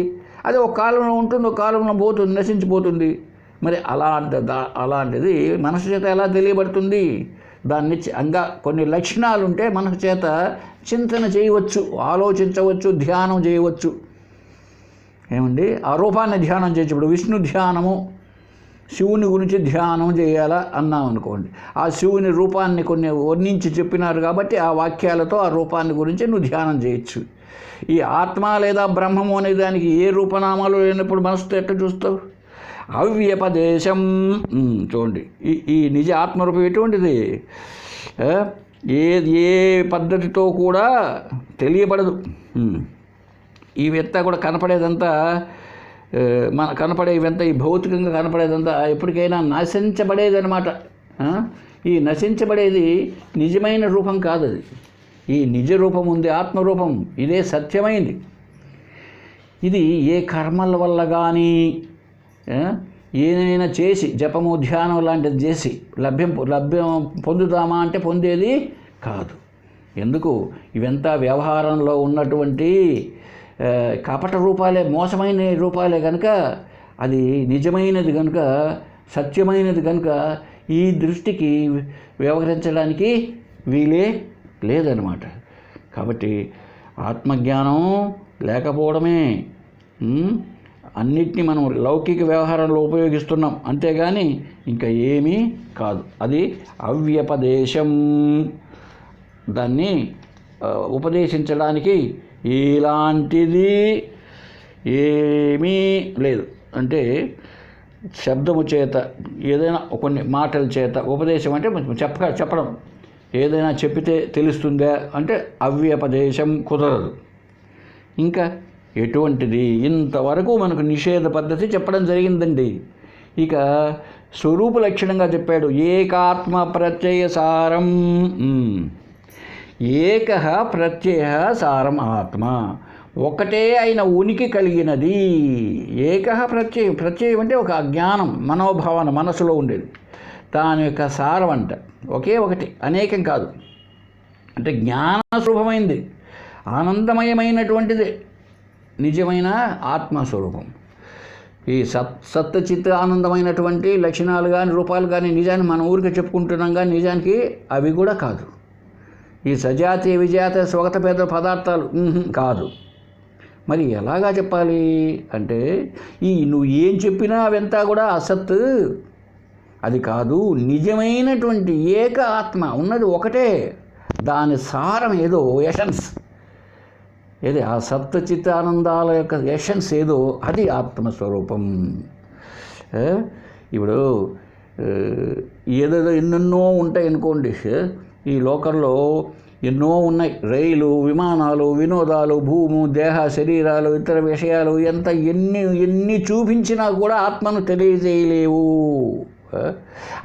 అది ఒక కాలంలో ఉంటుంది, ఒక కాలంలో పోతుంది, నశించిపోతుంది. మరి అలాంటిది మనసు చేత ఎలా తెలియబడుతుంది? దాన్ని కొన్ని లక్షణాలు ఉంటే మనసు చేత చింతన చేయవచ్చు, ఆలోచించవచ్చు, ధ్యానం చేయవచ్చు. ఏమండి, ఆ రూపాన్ని ధ్యానం చేయొచ్చు. ఇప్పుడు విష్ణు ధ్యానము, శివుని గురించి ధ్యానం చేయాలా అన్నాం అనుకోండి, ఆ శివుని రూపాన్ని కొన్ని వర్ణించి చెప్పినారు కాబట్టి ఆ వాక్యాలతో ఆ రూపాన్ని గురించి నువ్వు ధ్యానం చేయొచ్చు. ఈ ఆత్మ లేదా బ్రహ్మము అనే దానికి ఏ రూపనామాలు లేనప్పుడు మనసుతో ఎట్లా చూస్తావు? అవ్యపదేశం. చూడండి, ఈ నిజ ఆత్మరూపం ఎటువంటిది? ఏ పద్ధతితో కూడా తెలియబడదు. ఇవంతా కూడా కనపడేదంతా కనపడేవంతా ఈ భౌతికంగా కనపడేదంతా ఎప్పటికైనా నశించబడేది అనమాట. ఈ నశించబడేది నిజమైన రూపం కాదు. అది ఈ నిజ రూపం ఉంది, ఆత్మరూపం, ఇదే సత్యమైంది. ఇది ఏ కర్మల వల్ల కానీ ఏదైనా చేసి జపము, ధ్యానం లాంటిది చేసి లభ్యం పొందుతామా అంటే పొందేది కాదు. ఎందుకు? ఇవంతా వ్యవహారంలో ఉన్నటువంటి కపట రూపాలే, మోసమైన రూపాలే కనుక, అది నిజమైనది కనుక, సత్యమైనది కనుక ఈ దృష్టికి వ్యవహరించడానికి వీలే లేదనమాట. కాబట్టి ఆత్మజ్ఞానం లేకపోవడమే. అన్నిటినీ మనం లౌకిక వ్యవహారంలో ఉపయోగిస్తున్నాం, అంతేగాని ఇంకా ఏమీ కాదు. అది అవ్యపదేశం. దాన్ని ఉపదేశించడానికి ఇలాంటిది ఏమీ లేదు. అంటే శబ్దము చేత, ఏదైనా కొన్ని మాటల చేత ఉపదేశం అంటే చెప్పడం, ఏదైనా చెప్పితే తెలుస్తుందా అంటే అవ్యపదేశం కుదరదు. ఇంకా ఎటువంటిది? ఇంతవరకు మనకు నిషేధ పద్ధతి చెప్పడం జరిగిందండి. ఇక స్వరూప లక్షణంగా చెప్పాడు. ఏకాత్మ ప్రత్యయ సారం, ఏక ప్రత్యయ సారం ఆత్మ, ఒకటే అయిన ఉనికి కలిగినది. ఏక ప్రత్యయం, ప్రత్యయం అంటే ఒక జ్ఞానం, మనోభావన, మనసులో ఉండేది, దాని యొక్క సారం అంట ఒకే ఒకటి, అనేకం కాదు. అంటే జ్ఞానస్వరూపమైంది, ఆనందమయమైనటువంటిది నిజమైన ఆత్మస్వరూపం. ఈ సత్చిత్ ఆనందమైనటువంటి లక్షణాలు కానీ రూపాలు కానీ నిజాన్ని మన ఊరికి చెప్పుకుంటున్నాం, కానీ నిజానికి అవి కూడా కాదు. ఈ సజాతీయ విజాత స్వగత పేద పదార్థాలు కాదు. మరి ఎలాగా చెప్పాలి అంటే, నువ్వు ఏం చెప్పినా అవంతా కూడా అసత్, అది కాదు. నిజమైనటువంటి ఏక ఆత్మ ఉన్నది ఒకటే, దాని సారం ఏదో ఎసెన్స్ ఏది, ఆ సప్తచిత్ ఆనందాల యొక్క ఎసెన్స్ ఏదో అది ఆత్మస్వరూపం. ఇప్పుడు ఏదేదో ఎన్నెన్నో ఉంటాయి అనుకోండి, ఈ లోకంలో ఎన్నో ఉన్నాయి, రైలు, విమానాలు, వినోదాలు, భూము, దేహ, శరీరాలు, ఇతర విషయాలు, ఎన్ని చూపించినా కూడా ఆత్మను తెలియజేయలేవు.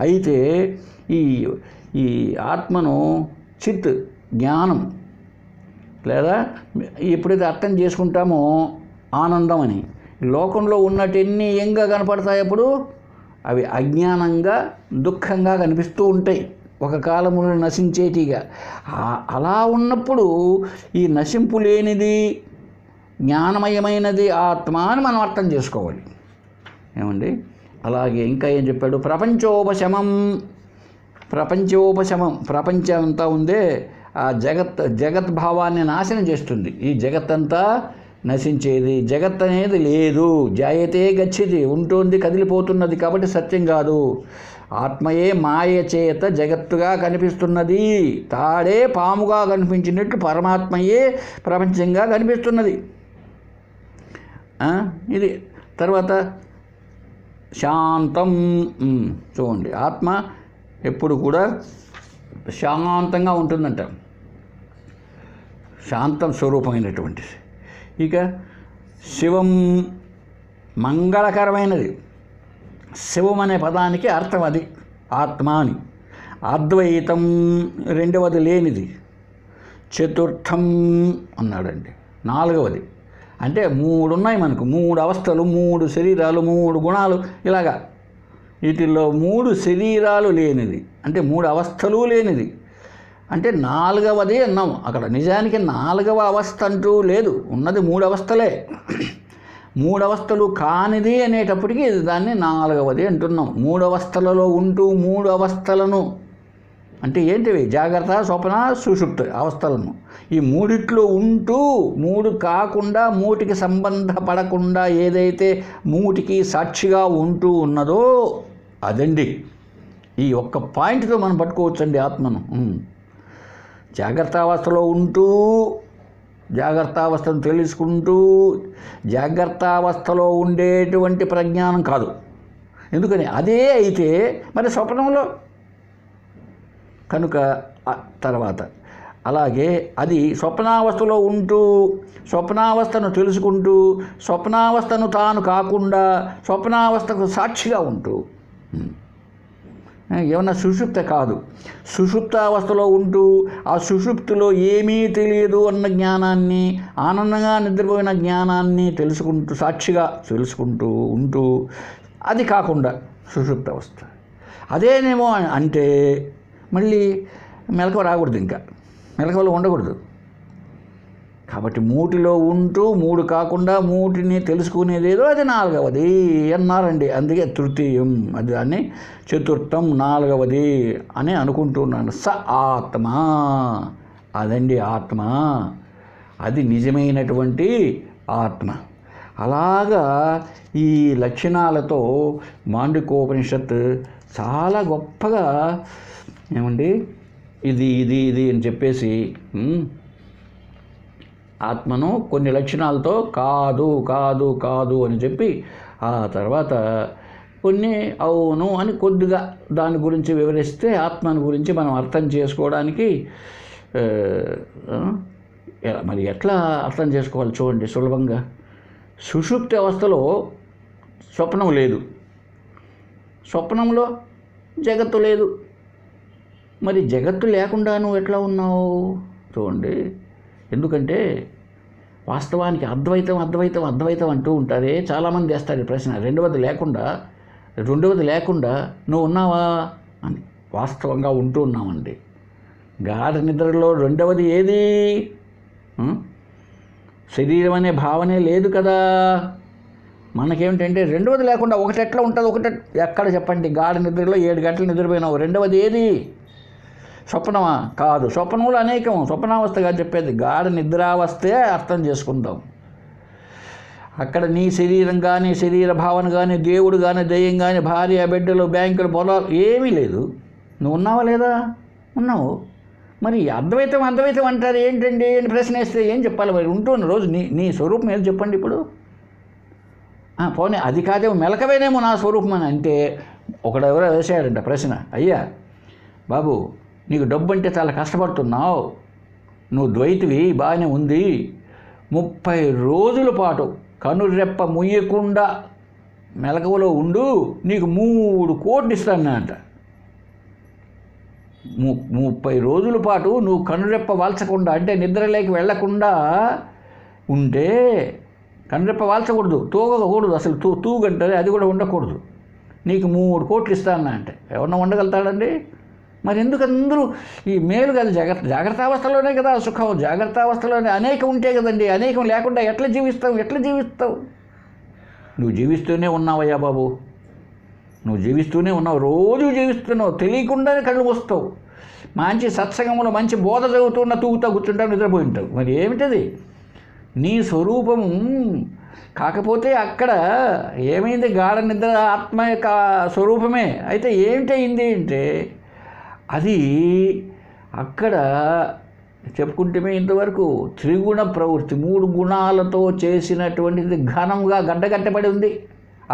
అయితే ఈ ఆత్మను చిత్ జ్ఞానం, లేదా ఎప్పుడైతే అర్థం చేసుకుంటామో ఆనందం అని, లోకంలో ఉన్నట్టెన్ని ఏంగా కనపడతాయి, అప్పుడు అవి అజ్ఞానంగా దుఃఖంగా కనిపిస్తూ ఉంటాయి, ఒక కాలంలో నశించేటిగా. అలా ఉన్నప్పుడు ఈ నశింపు లేనిది జ్ఞానమయమైనది ఆత్మ అని మనం అర్థం చేసుకోవాలి. ఏమండి, అలాగే ఇంకా ఏం చెప్పాడు, ప్రపంచోపశమం, ప్రపంచం అంతా ఉందే ఆ జగత్ భావాన్ని నాశనం చేస్తుంది. ఈ జగత్తంతా నశించేది, జగత్ అనేది లేదు. జాయతే గచ్చిది, ఉంటుంది, కదిలిపోతున్నది, కాబట్టి సత్యం కాదు. ఆత్మయే మాయ చేత జగత్తుగా కనిపిస్తున్నది. తాడే పాముగా కనిపించినట్టు పరమాత్మయే ప్రపంచంగా కనిపిస్తున్నది. ఇది తర్వాత శాంతం. చూడండి, ఆత్మ ఎప్పుడు కూడా శాంతంగా ఉంటుందంట, శాంతం స్వరూపమైనటువంటిది. ఇక శివం, మంగళకరమైనది. శివం అనే పదానికి అర్థం అది, ఆత్మ అని. అద్వైతం, రెండవది లేనిది. చతుర్థం అన్నాడండి, నాలుగవది. అంటే మూడు ఉన్నాయి మనకు, 3 అవస్థలు, 3 శరీరాలు, 3 గుణాలు, ఇలాగా. వీటిల్లో 3 శరీరాలు లేనిది, అంటే 3 అవస్థలు లేనిది, అంటే 4వది అన్నాం అక్కడ. నిజానికి 4వ అవస్థ అంటూ లేదు, ఉన్నది 3 అవస్థలే. 3 అవస్థలు కానిది అనేటప్పటికీ దాన్ని 4వది అంటున్నాం. 3 అవస్థలలో ఉంటూ 3 అవస్థలను, అంటే ఏంటివి, జాగ్రత్త, స్వప్న, సుషుప్తి అవస్థలను, ఈ మూడిట్లో ఉంటూ 3 కాకుండా, 3కి సంబంధపడకుండా ఏదైతే 3కి సాక్షిగా ఉంటూ ఉన్నదో అదండి. ఈ ఒక్క పాయింట్తో మనం పట్టుకోవచ్చండి ఆత్మను. జాగ్రత్త అవస్థలో ఉంటూ, జాగ్రత్త అవస్థను తెలుసుకుంటూ, జాగ్రత్త అవస్థలో ఉండేటువంటి ప్రజ్ఞానం కాదు. ఎందుకని అదే అయితే మరి స్వప్నంలో కనుక తర్వాత అలాగే అది స్వప్నావస్థలో ఉంటూ, స్వప్నావస్థను తెలుసుకుంటూ, స్వప్నావస్థను తాను కాకుండా స్వప్నావస్థకు సాక్షిగా ఉంటూ, ఏమన్నా సుషుప్త కాదు, సుషుప్తావస్థలో ఉంటూ ఆ సుషుప్తిలో ఏమీ తెలియదు అన్న జ్ఞానాన్ని, ఆనందంగా నిద్రపోయిన జ్ఞానాన్ని తెలుసుకుంటూ, సాక్షిగా తెలుసుకుంటూ ఉంటూ, అది కాకుండా సుషుప్తావస్థ. అదేనేమో అంటే మళ్ళీ మెలకువ రాకూడదు, ఇంకా మెలకువలో ఉండకూడదు. కాబట్టి 3లో ఉంటూ 3 కాకుండా 3ని తెలుసుకునేదేదో అది 4వది అన్నారండి. అందుకే తృతీయం, అది దాన్ని చతుర్థం, 4వది అని అనుకుంటున్నాను. స ఆత్మ, అదండి ఆత్మ, అది నిజమైనటువంటి ఆత్మ. అలాగా ఈ లక్షణాలతో మాండూక్యోపనిషత్ చాలా గొప్పగా ఏమండి ఇది ఇది ఇది అని చెప్పేసి ఆత్మను కొన్ని లక్షణాలతో కాదు కాదు కాదు అని చెప్పి, ఆ తర్వాత కొన్ని అవును అని కొద్దిగా దాని గురించి వివరిస్తే ఆత్మను గురించి మనం అర్థం చేసుకోవడానికి మరి ఎట్లా అర్థం చేసుకోవాలి చూడండి సులభంగా. సుషుప్తి అవస్థలో స్వప్నం లేదు, స్వప్నంలో జగత్తు లేదు. మరి జగత్తు లేకుండా నువ్వు ఎట్లా ఉన్నావు? చూడండి, ఎందుకంటే వాస్తవానికి అద్వైతం అద్వైతం అద్వైతం అంటూ ఉంటారే, చాలామంది వేస్తారు ఈ ప్రశ్న. రెండవది లేకుండా నువ్వు ఉన్నావా అని. వాస్తవంగా ఉంటూ ఉన్నామండి. గాఢ నిద్రలో రెండవది ఏది? శరీరం అనే భావనే లేదు కదా. మనకేమిటంటే రెండవది లేకుండా ఒకటి ఎట్లా ఉంటుంది? ఎక్కడ చెప్పండి? గాఢ నిద్రలో 7 గంటలు నిద్రపోయినావు, రెండవది ఏది? స్వప్నమా? కాదు. స్వప్నములు అనేకం. స్వప్నావస్థగా చెప్పేది గాఢ నిద్రావస్థే అర్థం చేసుకుందాం. అక్కడ నీ శరీరం కానీ, శరీర భావన కానీ, దేవుడు కానీ, దెయ్యం కానీ, భార్య, బిడ్డలు, బ్యాంకులు, పొలాలు ఏమీ లేదు. నువ్వు ఉన్నావా లేదా? ఉన్నావు. మరి అద్వైతం అంటారు ఏంటండి అని ప్రశ్న వేస్తే ఏం చెప్పాలి? మరి ఉంటున్న రోజు నీ స్వరూపం ఏదో చెప్పండి ఇప్పుడు. పోనీ అది కాదేమో మెలకవేనేమో నా స్వరూపం అని అంటే, ఒకడు ఎవరో వేసాడంట ప్రశ్న, అయ్యా బాబు నీకు డబ్బు అంటే చాలా కష్టపడుతున్నావు, నువ్వు ద్వైతివి, బాగానే ఉంది, 30 రోజుల పాటు కనురెప్ప ముయ్యకుండా మెలకువలో ఉండు, నీకు 3 కోట్లు ఇస్తాను అంట. 30 రోజుల పాటు నువ్వు కనురెప్ప వాల్చకుండా, అంటే నిద్రలేకి వెళ్లకుండా ఉంటే, కనురెప్ప వాల్చకూడదు, తూగకూడదు, అసలు తూగంటారే అది కూడా ఉండకూడదు, నీకు 3 కోట్లు ఇస్తాను అంటే ఎవరన్నా ఉండగలుగుతాడండి? మరి ఎందుకు అందరూ ఈ మేలు కదా, జాగ్రత్త అవస్థలోనే కదా సుఖం, జాగ్రత్త అవస్థలోనే అనేకం ఉంటే కదండి. అనేకం లేకుండా ఎట్లా జీవిస్తావు? నువ్వు జీవిస్తూనే ఉన్నావయ్యా బాబు, నువ్వు జీవిస్తూనే ఉన్నావు, రోజు జీవిస్తున్నావు, తెలియకుండానే కళ్ళు వస్తావు. మంచి సత్సంగంలో మంచి బోధ చదువుతున్నా తూగుతా కూర్చుంటావు, నిద్రపోయి ఉంటావు. మరి ఏమిటది? నీ స్వరూపము. కాకపోతే అక్కడ ఏమైంది? గాఢ నిద్ర ఆత్మ యొక్క స్వరూపమే. అయితే ఏమిటైంది అంటే, అది అక్కడ చెప్పుకుంటే ఇంతవరకు త్రిగుణ ప్రవృత్తి, 3 గుణాలతో చేసినటువంటిది ఘనంగా గడ్డగట్టబడి ఉంది.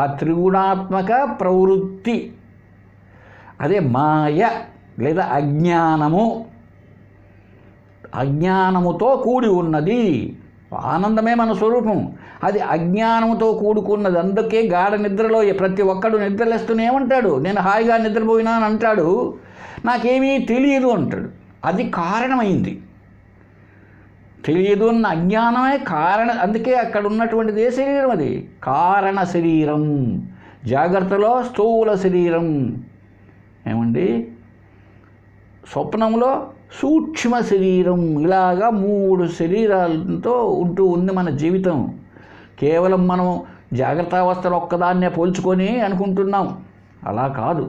ఆ త్రిగుణాత్మక ప్రవృత్తి అదే మాయ లేదా అజ్ఞానముతో కూడి ఉన్నది. ఆనందమే మన స్వరూపం, అది అజ్ఞానముతో కూడుకున్నది. అందుకే గాఢ నిద్రలో ప్రతి ఒక్కడు నిద్రలేస్తూనే ఏమంటాడు? నేను హాయిగా నిద్రపోయినాను అంటాడు, నాకేమీ తెలియదు అంటాడు. అది కారణమైంది. తెలియదు అన్న అజ్ఞానమే కారణం. అందుకే అక్కడ ఉన్నటువంటిది ఏ శరీరం? అది కారణ శరీరం. జాగ్రత్తలో స్థూల శరీరం. ఏమండి? స్వప్నంలో సూక్ష్మ శరీరం. ఇలాగా 3 శరీరాలతో ఉంటూ ఉంది మన జీవితం. కేవలం మనం జాగ్రత్తావస్థలు ఒక్కదాన్నే పోల్చుకొని అనుకుంటున్నాం, అలా కాదు.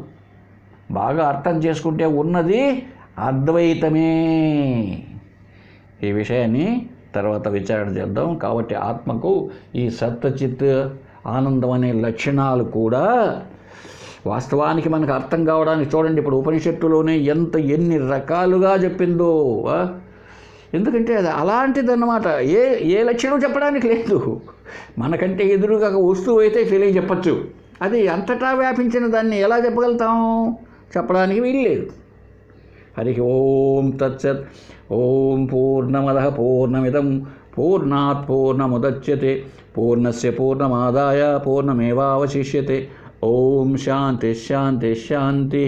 బాగా అర్థం చేసుకుంటే ఉన్నది అద్వైతమే. ఈ విషయాన్ని తర్వాత విచారణ చేద్దాం. కాబట్టి ఆత్మకు ఈ సత్వచిత్ ఆనందం అనే లక్షణాలు కూడా వాస్తవానికి మనకు అర్థం కావడానికి చూడండి, ఇప్పుడు ఉపనిషత్తులోనే ఎన్ని రకాలుగా చెప్పిందో. ఎందుకంటే అది అలాంటిదన్నమాట. ఏ లక్షణం చెప్పడానికి లేదు. మనకంటే ఎదురుగా వస్తువు అయితే తెలియజెప్పచ్చు. అది అంతటా వ్యాపించిన దాన్ని ఎలా చెప్పగలుగుతాం? చెప్పడానికి వీల్లేదు. హరి ఓం తత్సత్. ఓం పూర్ణమదః పూర్ణమిదం పూర్ణాత్ పూర్ణముదచ్యతే పూర్ణస్య పూర్ణమాదాయ పూర్ణమేవావశిష్యతే. ఓం శాంతి శాంతి శాంతి.